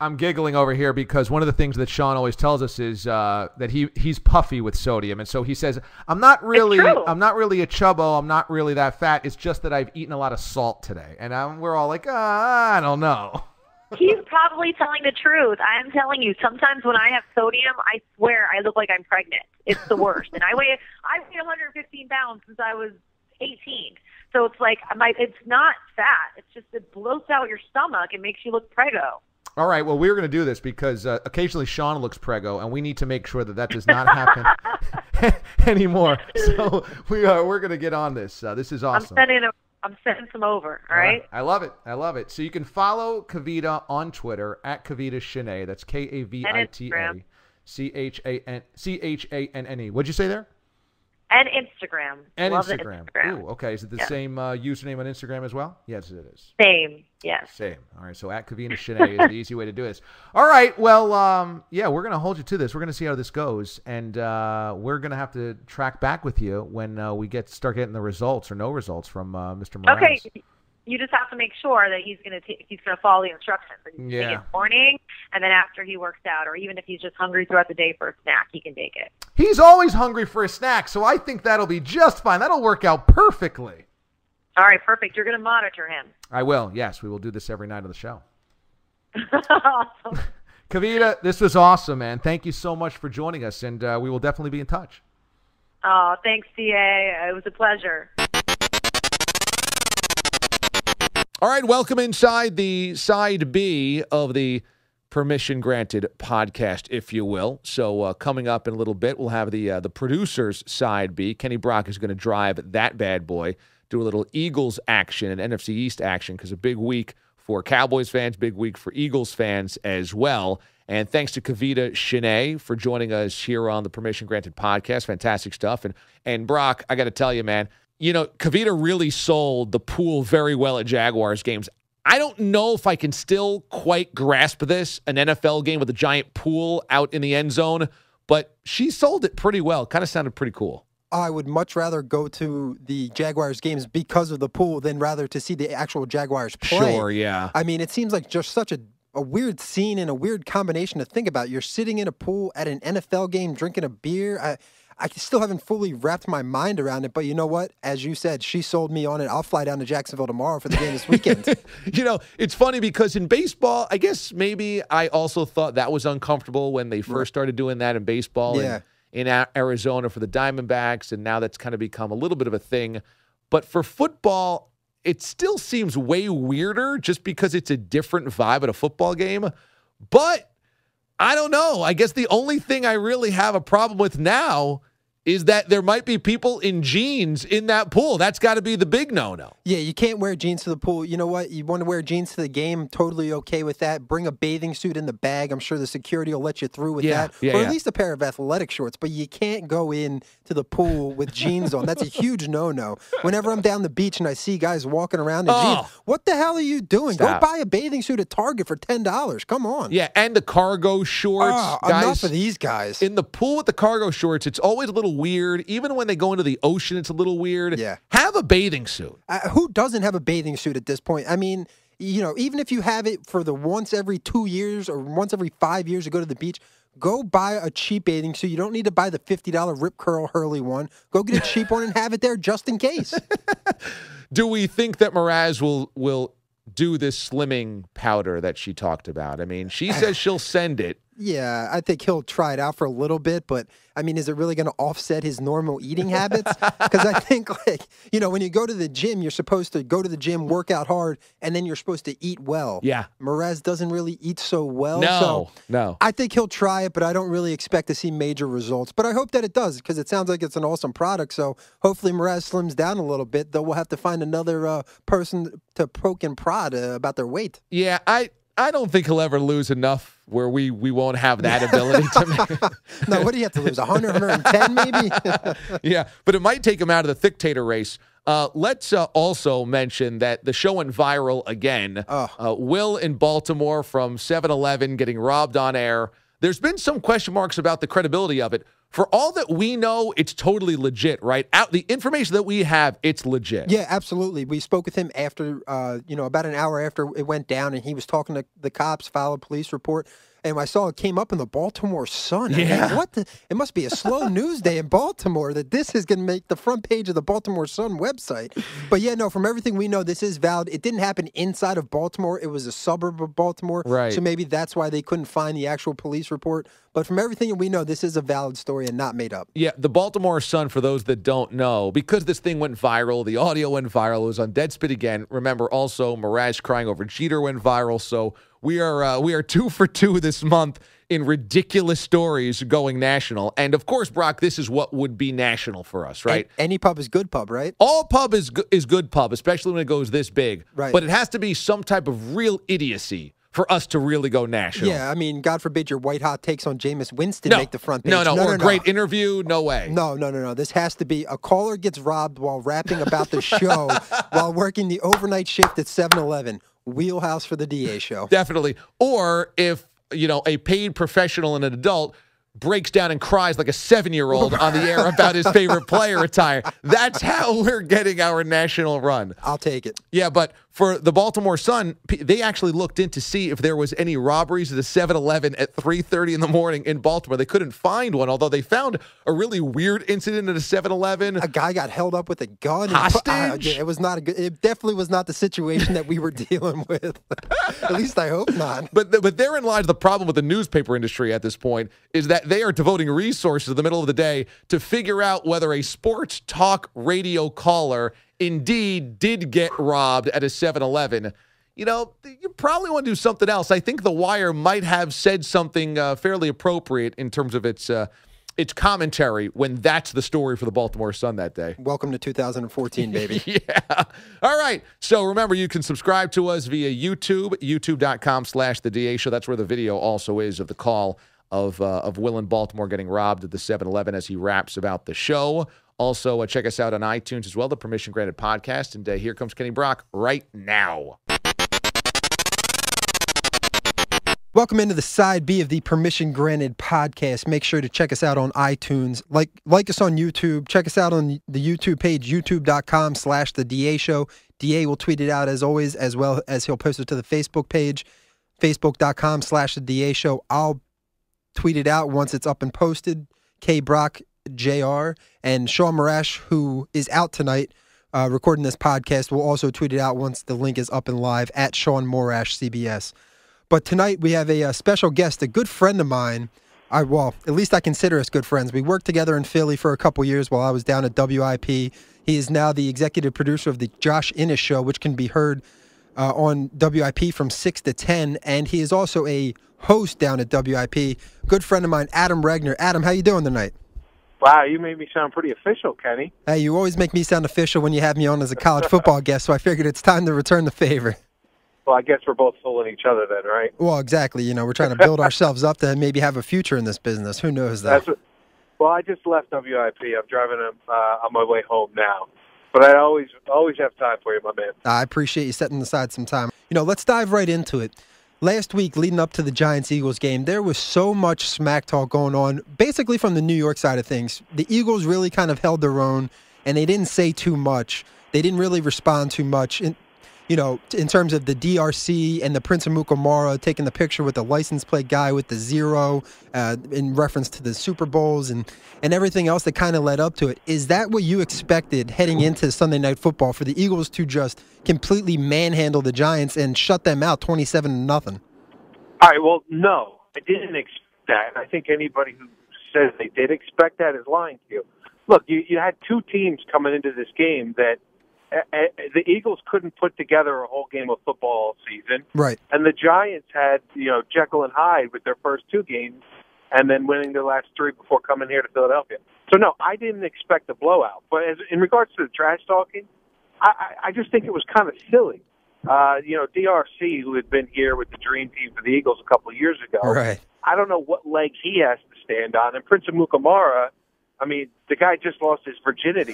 I'm giggling over here because one of the things that Sean always tells us is that he's puffy with sodium, and so he says, I'm not really a chubbo, I'm not really that fat. It's just that I've eaten a lot of salt today, and we're all like, I don't know. He's probably telling the truth. I am telling you, sometimes when I have sodium, I swear I look like I'm pregnant. It's the worst, and I weigh 115 pounds since I was 18. So it's like it's not fat. It's just it bloats out your stomach. It makes you look preggo. All right, well, we're going to do this because occasionally Sean looks preggo, and we need to make sure that does not happen anymore. So we're going to get on this. This is awesome. I'm sending some over, all right? I love it. I love it. So you can follow Kavita on Twitter at Kavita Channe. That's Kavita Channe. What'd you say there? And Instagram. And Love Instagram. Instagram. Ooh, okay. Is it the same username on Instagram as well? Yes, it is. Same, yes. Same. All right, so at Kavita Channe is the easy way to do this. All right, well, we're going to hold you to this. We're going to see how this goes, and we're going to have to track back with you when we start getting the results or no results from Mr. Mraz. Okay, you just have to make sure that he's going to follow the instructions. And you take it in the morning, and then after he works out, or even if he's just hungry throughout the day for a snack, he can take it. He's always hungry for a snack, so I think that'll be just fine. That'll work out perfectly. All right, perfect. You're going to monitor him. I will. Yes, we will do this every night of the show. Awesome. Kavita, this was awesome, man. Thank you so much for joining us, and we will definitely be in touch. Oh, thanks, CA. It was a pleasure. All right, welcome inside the side B of the Permission Granted podcast, if you will. So coming up in a little bit, we'll have the producer's side B. Kenny Brock is going to drive that bad boy, do a little Eagles action and NFC East action because a big week for Cowboys fans, big week for Eagles fans as well. And thanks to Kavita Channe for joining us here on the Permission Granted podcast. Fantastic stuff. And Brock, I got to tell you, man, you know, Kavita really sold the pool very well at Jaguars games. I don't know if I can still quite grasp this, an NFL game with a giant pool out in the end zone, but she sold it pretty well. Kind of sounded pretty cool. I would much rather go to the Jaguars games because of the pool than rather to see the actual Jaguars play. Sure, yeah. I mean, it seems like just such a weird scene and a weird combination to think about. You're sitting in a pool at an NFL game drinking a beer. I still haven't fully wrapped my mind around it, but you know what? As you said, she sold me on it. I'll fly down to Jacksonville tomorrow for the game this weekend. You know, it's funny because in baseball, I guess maybe I also thought that was uncomfortable when they first started doing that in baseball in Arizona for the Diamondbacks, and now that's kind of become a little bit of a thing. But for football, it still seems way weirder just because it's a different vibe at a football game. But I don't know. I guess the only thing I really have a problem with now is that there might be people in jeans in that pool. That's got to be the big no-no. Yeah, you can't wear jeans to the pool. You know what? You want to wear jeans to the game, totally okay with that. Bring a bathing suit in the bag. I'm sure the security will let you through with that. Or at least a pair of athletic shorts. But you can't go in to the pool with jeans on. That's a huge no-no. Whenever I'm down the beach and I see guys walking around in jeans, what the hell are you doing? Stop. Go buy a bathing suit at Target for $10. Come on. Yeah, and the cargo shorts. Guys, enough of these guys. In the pool with the cargo shorts, it's always a little weird. Even when they go into the ocean, it's a little weird. Yeah. Have a bathing suit. Who doesn't have a bathing suit at this point? I mean, you know, even if you have it for the once every 2 years or once every 5 years to go to the beach, go buy a cheap bathing suit. You don't need to buy the $50 Rip Curl Hurley one. Go get a cheap one and have it there just in case. Do we think that Mraz will do this slimming powder that she talked about? I mean, she says she'll send it. Yeah, I think he'll try it out for a little bit, but I mean, is it really going to offset his normal eating habits? Because I think, like, you know, when you go to the gym, you're supposed to go to the gym, work out hard, and then you're supposed to eat well. Yeah. Mraz doesn't really eat so well. No. I think he'll try it, but I don't really expect to see major results. But I hope that it does, because it sounds like it's an awesome product. So hopefully Mraz slims down a little bit, though we'll have to find another person to poke and prod about their weight. Yeah, I don't think he'll ever lose enough where we won't have that ability to make. No, what do you have to lose? 100, 110 maybe? Yeah, but it might take him out of the Thick-Tater race. Let's also mention that the show went viral again. Will in Baltimore from 7-Eleven getting robbed on air. There's been some question marks about the credibility of it. For all that we know, it's totally legit, right? The information that we have, it's legit. Yeah, absolutely. We spoke with him after, about an hour after it went down, and he was talking to the cops, filed a police report. And I saw it came up in the Baltimore Sun. Yeah. I mean, it must be a slow news day in Baltimore that this is going to make the front page of the Baltimore Sun website. But yeah, no, from everything we know, this is valid. It didn't happen inside of Baltimore. It was a suburb of Baltimore. Right. So maybe that's why they couldn't find the actual police report. But from everything we know, this is a valid story and not made up. Yeah, the Baltimore Sun, for those that don't know, because this thing went viral, the audio went viral, it was on Deadspin again. Remember, also, Mraz crying over Jeter went viral, so we are 2 for 2 this month in ridiculous stories going national. And, of course, Brock, this is what would be national for us, right? Any pub is good pub, right? All pub is good pub, especially when it goes this big. Right. But it has to be some type of real idiocy for us to really go national. Yeah, I mean, God forbid your white hot takes on Jameis Winston make the front page. No, or a great interview, no way. No. This has to be a caller gets robbed while rapping about the show while working the overnight shift at 7-Eleven. Wheelhouse for the DA show. Definitely. Or if, a paid professional and an adult breaks down and cries like a 7-year-old on the air about his favorite player attire. That's how we're getting our national run. I'll take it. Yeah, but for the Baltimore Sun, they actually looked in to see if there was any robberies at a 7-Eleven at 3:30 in the morning in Baltimore. They couldn't find one, although they found a really weird incident at a 7-Eleven. A guy got held up with a gun. Hostage? It was not it definitely was not the situation that we were dealing with. At least I hope not. But therein lies the problem with the newspaper industry at this point, is that they are devoting resources in the middle of the day to figure out whether a sports talk radio caller indeed did get robbed at a 7-Eleven. You probably want to do something else. I think The Wire might have said something fairly appropriate in terms of its commentary when that's the story for the Baltimore Sun that day. Welcome to 2014, baby. Yeah. All right. So remember, you can subscribe to us via YouTube, youtube.com/The DA Show. That's where the video also is of the call of Will in Baltimore getting robbed at the 7-Eleven as he raps about the show. Also, check us out on iTunes as well, the Permission Granted podcast. And here comes Kenny Brock right now. Welcome into the Side B of the Permission Granted podcast. Make sure to check us out on iTunes. Like us on YouTube. Check us out on the YouTube page, youtube.com/The DA Show. DA will tweet it out as always, as well as he'll post it to the Facebook page, facebook.com/The DA Show. I'll tweet it out once it's up and posted. K. Brock JR and Sean Morash, who is out tonight recording this podcast, will also tweet it out once the link is up and live at Sean Morash CBS. But tonight we have a special guest, a good friend of mine. At least I consider us good friends. We worked together in Philly for a couple years while I was down at WIP. He is now the executive producer of the Josh Innes Show, which can be heard on WIP from 6 to 10, and he is also a host down at WIP. Good friend of mine, Adam Regner. Adam, how you doing tonight? Wow, you made me sound pretty official, Kenny. Hey, you always make me sound official when you have me on as a college football guest, so I figured it's time to return the favor. Well, I guess we're both fooling each other then, right? Well, exactly. We're trying to build ourselves up to maybe have a future in this business. Who knows that? Well, I just left WIP. I'm driving on my way home now. But I always have time for you, my man. I appreciate you setting aside some time. Let's dive right into it. Last week, leading up to the Giants-Eagles game, there was so much smack talk going on, basically from the New York side of things. The Eagles really kind of held their own, and they didn't say too much. They didn't really respond too much. In terms of the DRC and the Prince of Mukamara taking the picture with the license plate guy with the 0 in reference to the Super Bowls and everything else that kind of led up to it. Is that what you expected heading into Sunday Night Football, for the Eagles to just completely manhandle the Giants and shut them out 27-0? All right, well, no, I didn't expect that. I think anybody who says they did expect that is lying to you. Look, you had two teams coming into this game that the Eagles couldn't put together a whole game of football all season. Right. And the Giants had, Jekyll and Hyde with their first two games and then winning their last three before coming here to Philadelphia. So, no, I didn't expect a blowout. But in regards to the trash talking, I just think it was kind of silly. DRC, who had been here with the dream team for the Eagles a couple of years ago, right. I don't know what legs he has to stand on. And Prince of Mukamara, I mean, the guy just lost his virginity.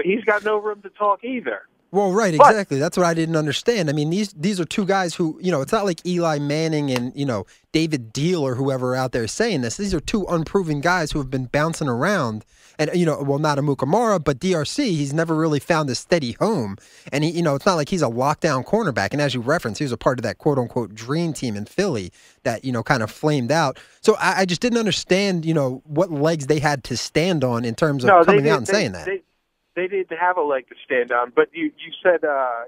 He's got no room to talk either. Well, right, exactly. That's what I didn't understand. I mean, these are two guys who, it's not like Eli Manning and, David Deal or whoever out there saying this. These are two unproven guys who have been bouncing around. And, not a Mukamara, but DRC, he's never really found a steady home. And, it's not like he's a lockdown cornerback. And as you referenced, he was a part of that quote-unquote dream team in Philly that, kind of flamed out. So I just didn't understand, what legs they had to stand on in terms of coming out and saying that. They didn't have a leg to stand on. But you said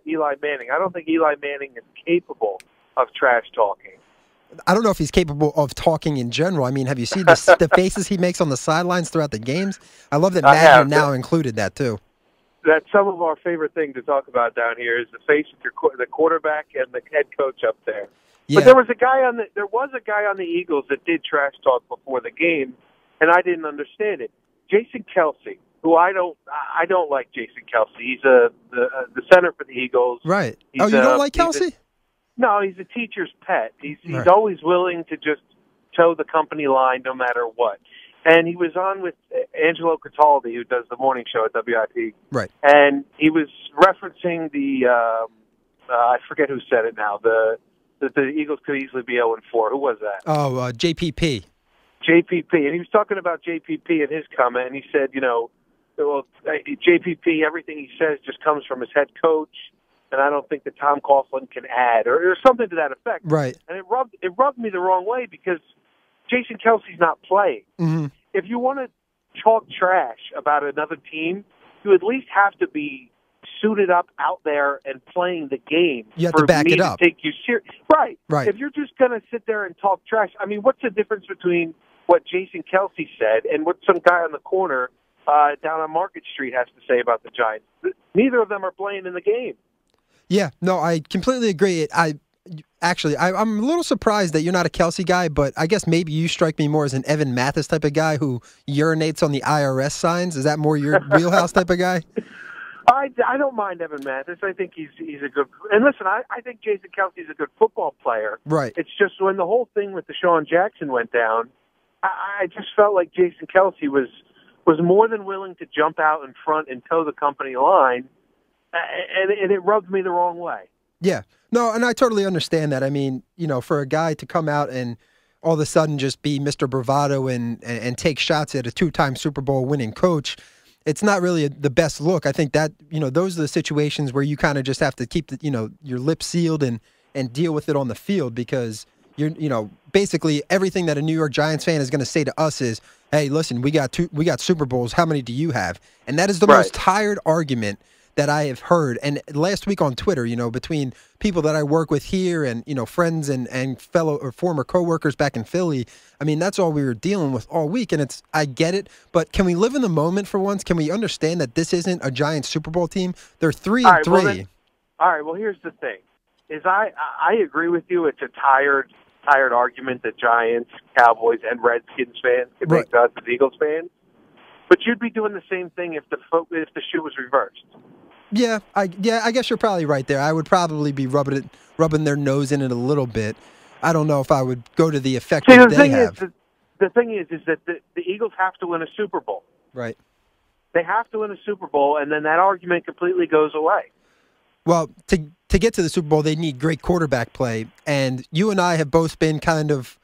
Eli Manning. I don't think Eli Manning is capable of trash talking. I don't know if he's capable of talking in general. I mean, have you seen the faces he makes on the sidelines throughout the games? I love that Madden now included that too. that's some of our favorite thing to talk about down here is the face of the quarterback and the head coach up there. Yeah. But there was a guy on the Eagles that did trash talk before the game, and I didn't understand it. Jason Kelce, who I don't like Jason Kelce. He's the center for the Eagles. Right. You don't like Kelce? No, he's a teacher's pet. He's always willing to just toe the company line no matter what. And he was on with Angelo Cataldi, who does the morning show at WIP. Right. And he was referencing the I forget who said it now. That the Eagles could easily be 0-4. Who was that? Oh, JPP. JPP, and he was talking about JPP in his comment, and he said, JPP, everything he says just comes from his head coach, and I don't think that Tom Coughlin can add, or something to that effect. Right. And it rubbed me the wrong way because Jason Kelce's not playing. Mm-hmm. If you want to talk trash about another team, you at least have to be suited up out there and playing the game. You have to back it up. Take you serious. Right. If you're just going to sit there and talk trash, I mean, what's the difference between what Jason Kelce said and what some guy on the corner down on Market Street has to say about the Giants? Neither of them are playing in the game. Yeah, no, I completely agree. I'm a little surprised that you're not a Kelce guy, but I guess maybe you strike me more as an Evan Mathis type of guy who urinates on the IRS signs. Is that more your wheelhouse type of guy? I don't mind Evan Mathis. I think he's a good. And listen, I think Jason Kelce's a good football player. Right. It's just when the whole thing with Deshaun Jackson went down, I just felt like Jason Kelce was more than willing to jump out in front and toe the company line, and it rubbed me the wrong way. Yeah. No, and I totally understand that. I mean, for a guy to come out and all of a sudden just be Mr. Bravado and take shots at a two-time Super Bowl winning coach, it's not really the best look. I think that, those are the situations where you kind of just have to keep your lips sealed and deal with it on the field because basically everything that a New York Giants fan is going to say to us is, hey, listen, we got Super Bowls. How many do you have? And that is the most tired argument that I have heard. And last week on Twitter, between people that I work with here and, friends and fellow or former coworkers back in Philly, I mean, that's all we were dealing with all week. And I get it, but can we live in the moment for once? Can we understand that this isn't a Giants Super Bowl team? They're 3-3. All right, well, here's the thing. I agree with you. It's a tired argument that Giants, Cowboys, and Redskins fans can make to us as Eagles fans. But you'd be doing the same thing if the shoe was reversed. Yeah, I guess you're probably right there. I would probably be rubbing their nose in it a little bit. I don't know if I would go to the effect that they have. The thing is that the Eagles have to win a Super Bowl. Right. They have to win a Super Bowl, and then that argument completely goes away. Well, to get to the Super Bowl, they need great quarterback play, and you and I have both been kind of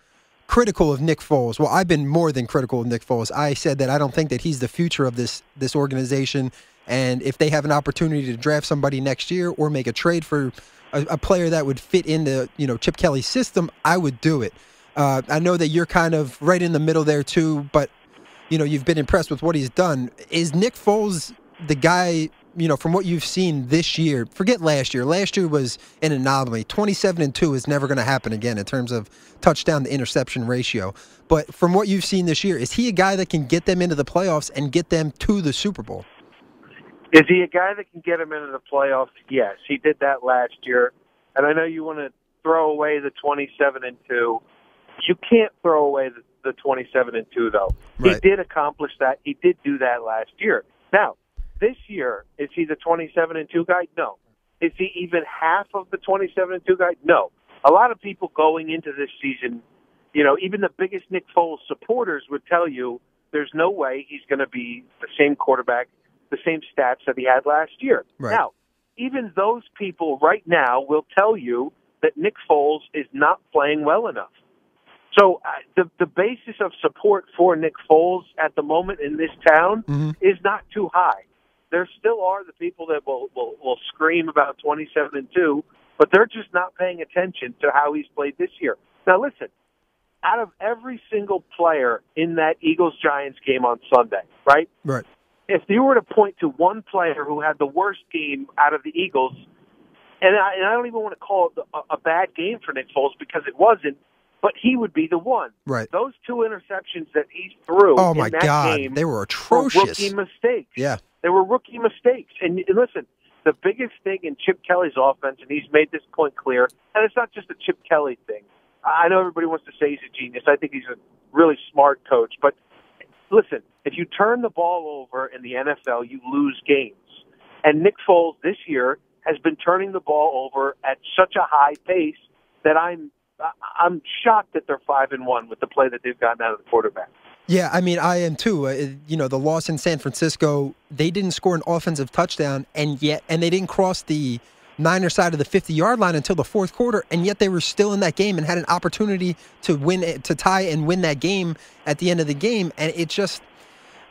critical of Nick Foles. Well, I've been more than critical of Nick Foles. I said that I don't think that he's the future of this organization, and if they have an opportunity to draft somebody next year or make a trade for a player that would fit into Chip Kelly's system, I would do it. I know that you're kind of right in the middle there too, but you've been impressed with what he's done. Is Nick Foles the guy? From what you've seen this year, forget last year. Last year was an anomaly. 27-2 is never going to happen again in terms of touchdown to interception ratio. But from what you've seen this year, is he a guy that can get them into the playoffs and get them to the Super Bowl? Is he a guy that can get them into the playoffs? Yes, he did that last year. And I know you want to throw away the 27-2. You can't throw away the 27-2, though. Right. He did accomplish that. He did do that last year. Now, this year, is he the 27-2 guy? No. Is he even half of the 27-2 guy? No. A lot of people going into this season, even the biggest Nick Foles supporters would tell you there's no way he's going to be the same quarterback, the same stats that he had last year. Right. Now, even those people right now will tell you that Nick Foles is not playing well enough. So the basis of support for Nick Foles at the moment in this town is not too high. There still are the people that will scream about 27-2, but they're just not paying attention to how he's played this year. Now, listen, out of every single player in that Eagles-Giants game on Sunday, right? Right. If you were to point to one player who had the worst game out of the Eagles, and I don't even want to call it a bad game for Nick Foles because it wasn't, but he would be the one. Right. Those two interceptions that he threw in that game, they were atrocious. Were rookie mistakes. Yeah. They were rookie mistakes. And listen, the biggest thing in Chip Kelly's offense, and he's made this point clear, and it's not just a Chip Kelly thing. I know everybody wants to say he's a genius. I think he's a really smart coach. But listen, if you turn the ball over in the NFL, you lose games. And Nick Foles this year has been turning the ball over at such a high pace that I'm shocked that they're 5-1 with the play that they've gotten out of the quarterback. Yeah, I mean, I am too. The loss in San Francisco, they didn't score an offensive touchdown, and they didn't cross the Niner side of the 50-yard line until the fourth quarter, and yet they were still in that game and had an opportunity to tie and win that game at the end of the game. And it just,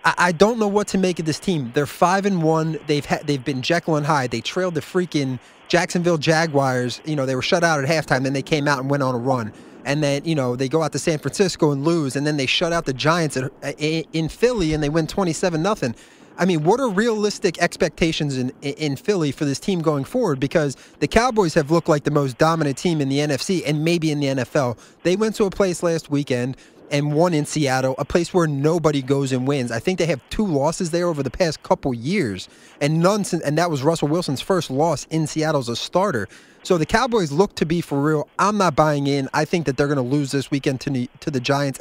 I don't know what to make of this team. They're 5-1. They've been Jekyll and Hyde. They trailed the freaking Jacksonville Jaguars. They were shut out at halftime. Then they came out and went on a run. And then, they go out to San Francisco and lose, and then they shut out the Giants in Philly, and they win 27-0. I mean, what are realistic expectations in Philly for this team going forward? Because the Cowboys have looked like the most dominant team in the NFC and maybe in the NFL. They went to a place last weekend and won in Seattle, a place where nobody goes and wins. I think they have 2 losses there over the past couple years, and that was Russell Wilson's first loss in Seattle as a starter. So the Cowboys look to be for real. I'm not buying in. I think that they're going to lose this weekend to the Giants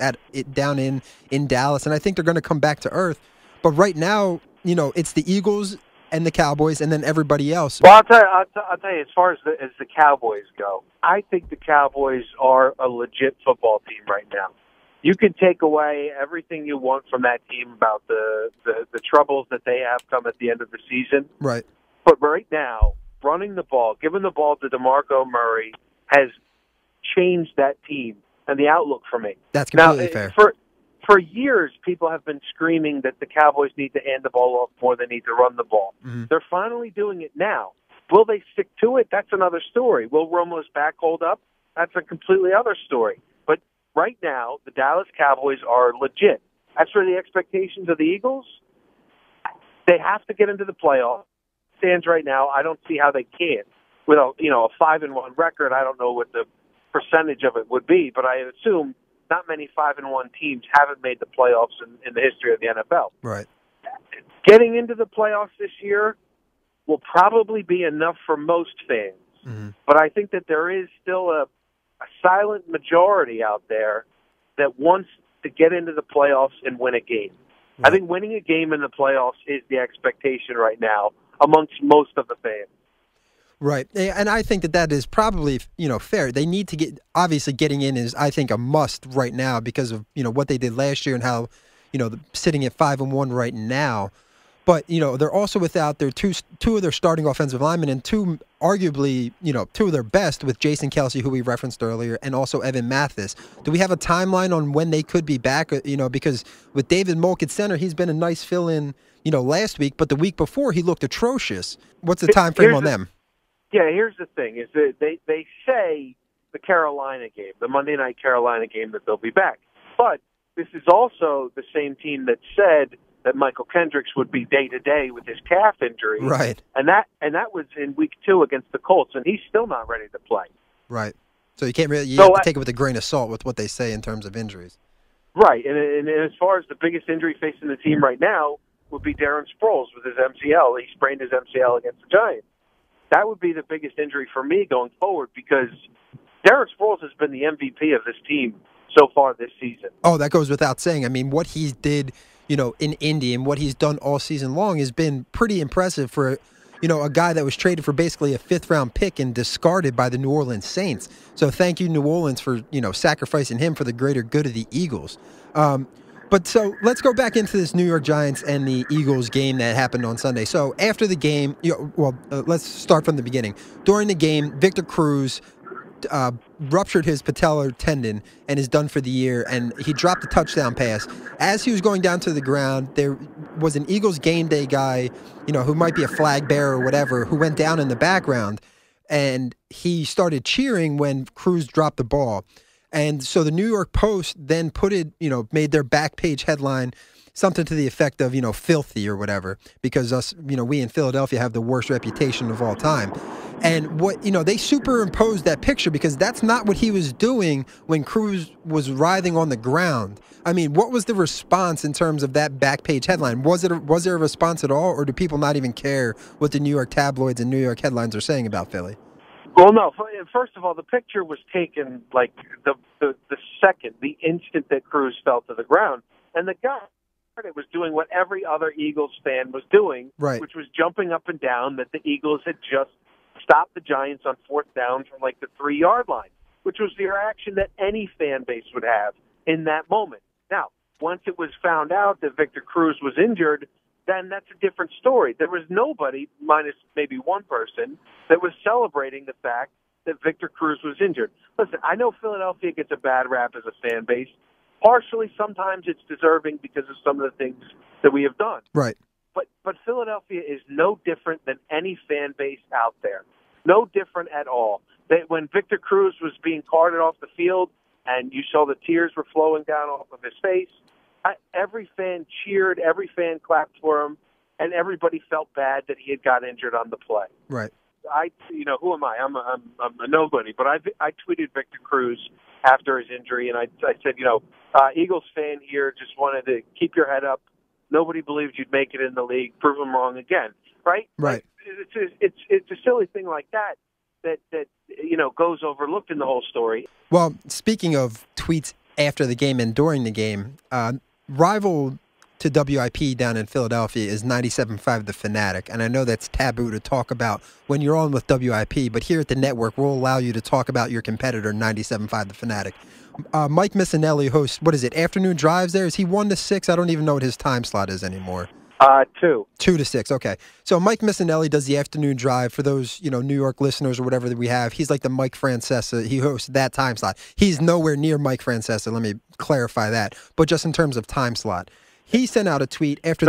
down in Dallas, and I think they're going to come back to earth. But right now, it's the Eagles and the Cowboys, and then everybody else. Well, I'll tell you, as far as the Cowboys go, I think the Cowboys are a legit football team right now. You can take away everything you want from that team about the troubles that they have come at the end of the season. Right. But right now, running the ball, giving the ball to DeMarco Murray has changed that team and the outlook for me. That's completely fair. For years, people have been screaming that the Cowboys need to hand the ball off more than need to run the ball. Mm-hmm. They're finally doing it now. Will they stick to it? That's another story. Will Romo's back hold up? That's a completely other story. But right now, the Dallas Cowboys are legit. As for the expectations of the Eagles, they have to get into the playoffs. Stands right now, I don't see how they can. With a 5-1 record, I don't know what the percentage of it would be, but I assume not many 5-1 teams haven't made the playoffs in the history of the NFL. Right. Getting into the playoffs this year will probably be enough for most fans. Mm-hmm. But I think that there is still a silent majority out there that wants to get into the playoffs and win a game. Right. I think winning a game in the playoffs is the expectation right now amongst most of the fans. Right, and I think that is probably, fair. They need to obviously getting in is, I think, a must right now because of, what they did last year and how, sitting at 5-1 right now. But, they're also without their two of their starting offensive linemen and arguably, two of their best with Jason Kelce, who we referenced earlier, and also Evan Mathis. Do we have a timeline on when they could be back? Because with David Molk at center, he's been a nice fill-in, last week, but the week before he looked atrocious. What's the time frame on them? Yeah, here's the thing: is that they say the Carolina game, the Monday night Carolina game, that they'll be back. But this is also the same team that said that Michael Kendricks would be day to day with his calf injury, right? And that was in week 2 against the Colts, and he's still not ready to play. Right. So you can't really have to take it with a grain of salt with what they say in terms of injuries. Right, and as far as the biggest injury facing the team right now would be Darren Sproles with his MCL. He sprained his MCL against the Giants. That would be the biggest injury for me going forward because Darren Sproles has been the MVP of this team so far this season. Oh, that goes without saying. I mean, what he did, in Indy and what he's done all season long has been pretty impressive for, a guy that was traded for basically a 5th-round pick and discarded by the New Orleans Saints. So thank you, New Orleans, for, sacrificing him for the greater good of the Eagles. But so let's go back into this New York Giants and the Eagles game that happened on Sunday. So after the game, let's start from the beginning. During the game, Victor Cruz ruptured his patellar tendon and is done for the year, and he dropped a touchdown pass. As he was going down to the ground, there was an Eagles game day guy, who might be a flag bearer or whatever, who went down in the background, and he started cheering when Cruz dropped the ball. And so the New York Post then made their back page headline something to the effect of, filthy or whatever, because we in Philadelphia have the worst reputation of all time. And they superimposed that picture because that's not what he was doing when Cruz was writhing on the ground. I mean, what was the response in terms of that back page headline? Was there a response at all, or do people not even care what the New York tabloids and New York headlines are saying about Philly? Well, no. First of all, the picture was taken like the instant that Cruz fell to the ground, and the guy was doing what every other Eagles fan was doing, right, which was jumping up and down that the Eagles had just stopped the Giants on 4th down from like the 3-yard line, which was the reaction that any fan base would have in that moment. Now, once it was found out that Victor Cruz was injured, then that's a different story. There was nobody, minus maybe one person, that was celebrating the fact that Victor Cruz was injured. Listen, I know Philadelphia gets a bad rap as a fan base. Partially, sometimes it's deserving because of some of the things that we have done. Right. But Philadelphia is no different than any fan base out there. No different at all. When Victor Cruz was being carted off the field and you saw the tears were flowing down off of his face, every fan cheered, every fan clapped for him, and everybody felt bad that he had got injured on the play. Right. Who am I? I'm a nobody. But I tweeted Victor Cruz after his injury, and I said, Eagles fan here, just wanted to keep your head up. Nobody believed you'd make it in the league. Prove them wrong again, right? Right. It's a silly thing like that goes overlooked in the whole story. Well, speaking of tweets after the game and during the game, rival to WIP down in Philadelphia is 97.5 The Fanatic, and I know that's taboo to talk about when you're on with WIP, but here at the network, we'll allow you to talk about your competitor, 97.5 The Fanatic. Mike Missanelli hosts, afternoon drives there? Is he 1 to 6? I don't even know what his time slot is anymore. 2. 2 to 6, okay. So Mike Missanelli does the afternoon drive. For those, New York listeners or whatever that we have, he's like the Mike Francesa. He hosts that time slot. He's nowhere near Mike Francesa, let me clarify that. But just in terms of time slot. He sent out a tweet after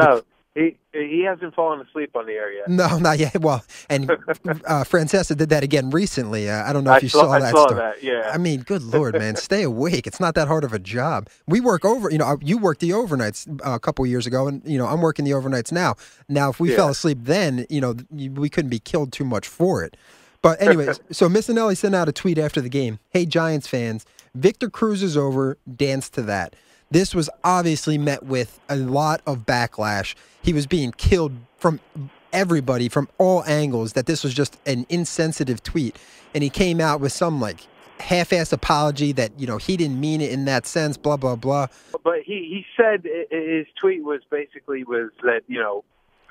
he hasn't fallen asleep on the air yet. No, not yet. Well, and Francesa did that again recently. I don't know if you saw that. I saw that, yeah. I mean, good Lord, man. Stay awake. It's not that hard of a job. We work over, you worked the overnights a couple years ago, and, I'm working the overnights now. Now, if we fell asleep then, we couldn't be killed too much for it. But anyways, so Missanelli sent out a tweet after the game. Hey, Giants fans, Victor Cruz is over. Dance to that. This was obviously met with a lot of backlash. He was being killed from everybody, from all angles, that this was just an insensitive tweet. And he came out with some, half-assed apology that, he didn't mean it in that sense, blah, blah, blah. But he said his tweet was that,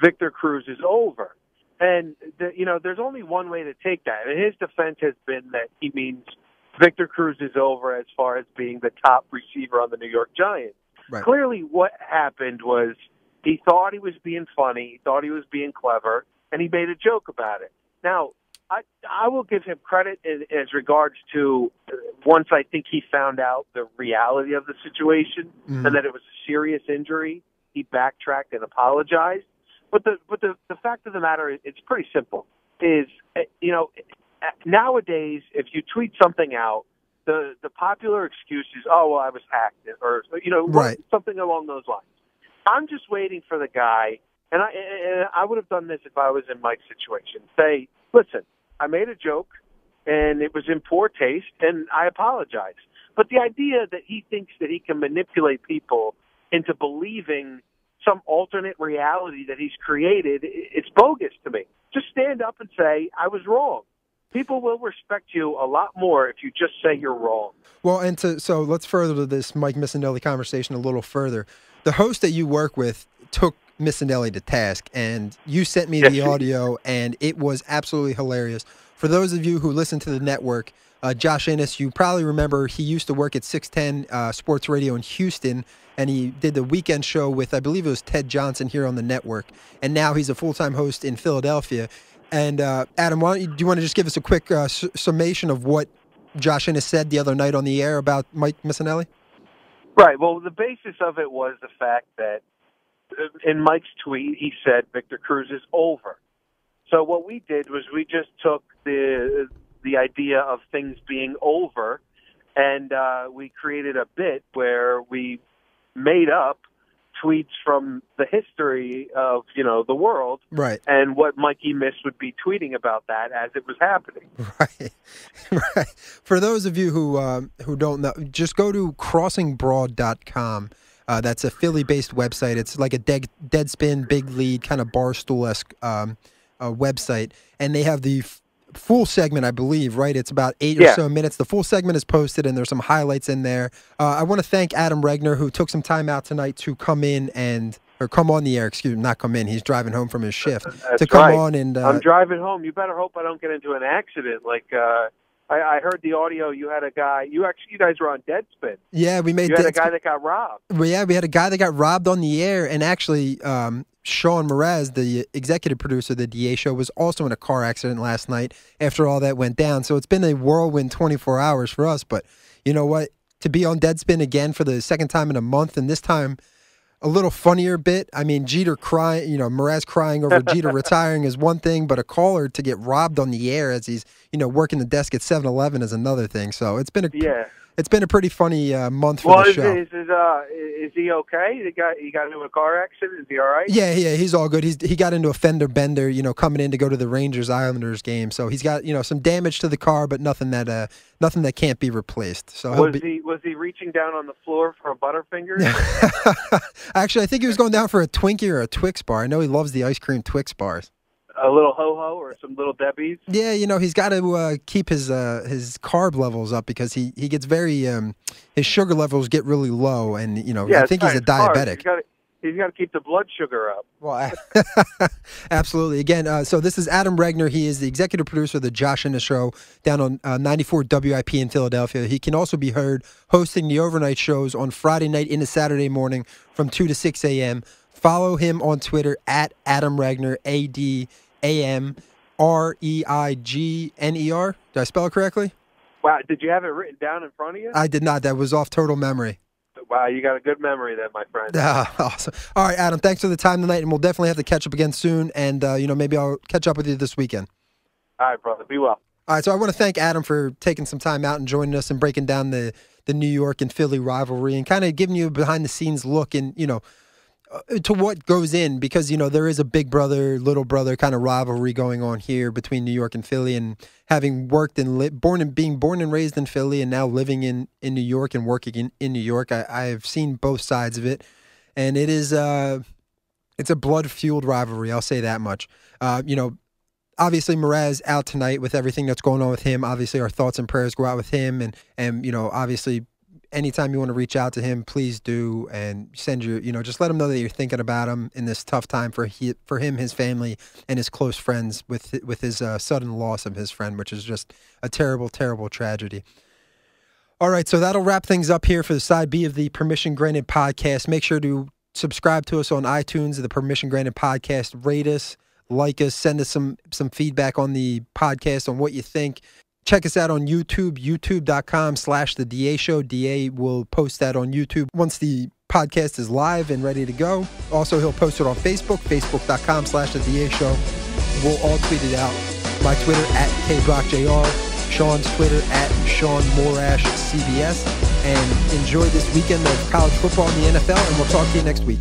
Victor Cruz is over. And, there's only one way to take that. And his defense has been that he means Victor Cruz is over as far as being the top receiver on the New York Giants. Right. Clearly what happened was he thought he was being funny, he thought he was being clever, and he made a joke about it. Now, I will give him credit as regards to once I think he found out the reality of the situation and that it was a serious injury, he backtracked and apologized. But the fact of the matter is, it's pretty simple, nowadays, if you tweet something out, the popular excuse is, I was hacked, or right, something along those lines. I'm just waiting for the guy, and I would have done this if I was in Mike's situation. Say, listen, I made a joke, and it was in poor taste, and I apologize. But the idea that he thinks that he can manipulate people into believing some alternate reality that he's created, it's bogus to me. Just stand up and say, I was wrong. People will respect you a lot more if you just say you're wrong. Well, and so let's further this Mike Missanelli conversation a little further. The host that you work with took Missanelli to task, and you sent me the audio, and it was absolutely hilarious. For those of you who listen to the network, Josh Innes, you probably remember he used to work at 610 Sports Radio in Houston, and he did the weekend show with, I believe it was Ted Johnson here on the network, and now he's a full-time host in Philadelphia. And Adam, do you want to just give us a quick summation of what Josh Innes said the other night on the air about Mike Missanelli? Right. Well, the basis of it was the fact that in Mike's tweet, he said Victor Cruz is over. So what we did was we just took the idea of things being over, and we created a bit where we made up tweets from the history of, the world. Right. And what Mikey Miss would be tweeting about that as it was happening. Right. Right. For those of you who don't know, just go to crossingbroad.com. That's a Philly-based website. It's like a Deadspin, Big Lead, kind of Barstool-esque website. And they have the full segment, I believe, right? It's about 8 or so minutes. The full segment is posted, and there's some highlights in there. I want to thank Adam Regner, who took some time out tonight to come on the air. Excuse me, not come in. He's driving home from his shift. That's to come right. on and I'm driving home. You better hope I don't get into an accident. Like I heard the audio. You had a guy. You guys were on Deadspin. Yeah, we made. You had a guy that got robbed. Well, yeah, we had a guy that got robbed on the air, and actually, Sean Mraz, the executive producer of the DA show, was also in a car accident last night after all that went down. So it's been a whirlwind 24 hours for us. But you know what? To be on Deadspin again for the second time in a month, and this time a little funnier bit. I mean, Jeter crying, Mraz crying over Jeter retiring is one thing, but a caller to get robbed on the air as he's, working the desk at 7-Eleven is another thing. So it's been a pretty funny month for the show. Is he okay? He got into a car accident. Is he all right? Yeah, he's all good. He got into a fender bender, coming in to go to the Rangers-Islanders game. So he's got, some damage to the car, but nothing that can't be replaced. So was he reaching down on the floor for a Butterfinger? Actually, I think he was going down for a Twinkie or a Twix bar. I know he loves the ice cream Twix bars. A little ho-ho or some Little Debbie's? Yeah, he's got to keep his carb levels up because he gets very his sugar levels get really low, and I think he's a diabetic. He's got to keep the blood sugar up. Well, absolutely. Again, so this is Adam Regner. He is the executive producer of the Josh Innes Show down on 94 WIP in Philadelphia. He can also be heard hosting the overnight shows on Friday night into Saturday morning from 2 to 6 a.m. Follow him on Twitter at Adam Regner, ADAMREIGNER. Did I spell it correctly? Wow, did you have it written down in front of you? I did not. That was off total memory. Wow, you got a good memory then, my friend. Awesome. All right, Adam, thanks for the time tonight, and we'll definitely have to catch up again soon, and, maybe I'll catch up with you this weekend. All right, brother. Be well. All right, so I want to thank Adam for taking some time out and joining us and breaking down the New York and Philly rivalry and kind of giving you a behind-the-scenes look and, to what goes in, because there is a big brother, little brother kind of rivalry going on here between New York and Philly, and having worked and being born and raised in Philly and now living in New York and working in New York, I've seen both sides of it, and it is it's a blood-fueled rivalry, I'll say that much. Obviously Mraz out tonight with everything that's going on with him. Obviously our thoughts and prayers go out with him, and obviously anytime you want to reach out to him, please do, and send your, just let him know that you're thinking about him in this tough time for him, his family, and his close friends with his sudden loss of his friend, which is just a terrible, terrible tragedy. All right, so that'll wrap things up here for the Side B of the Permission Granted podcast. Make sure to subscribe to us on iTunes, the Permission Granted podcast. Rate us, like us, send us some feedback on the podcast on what you think. Check us out on YouTube, youtube.com/The DA Show. DA will post that on YouTube once the podcast is live and ready to go. Also, he'll post it on Facebook, facebook.com/The DA Show. We'll all tweet it out. My Twitter at KBrockJR, Sean's Twitter at Sean Morash CBS. And enjoy this weekend of college football in the NFL, and we'll talk to you next week.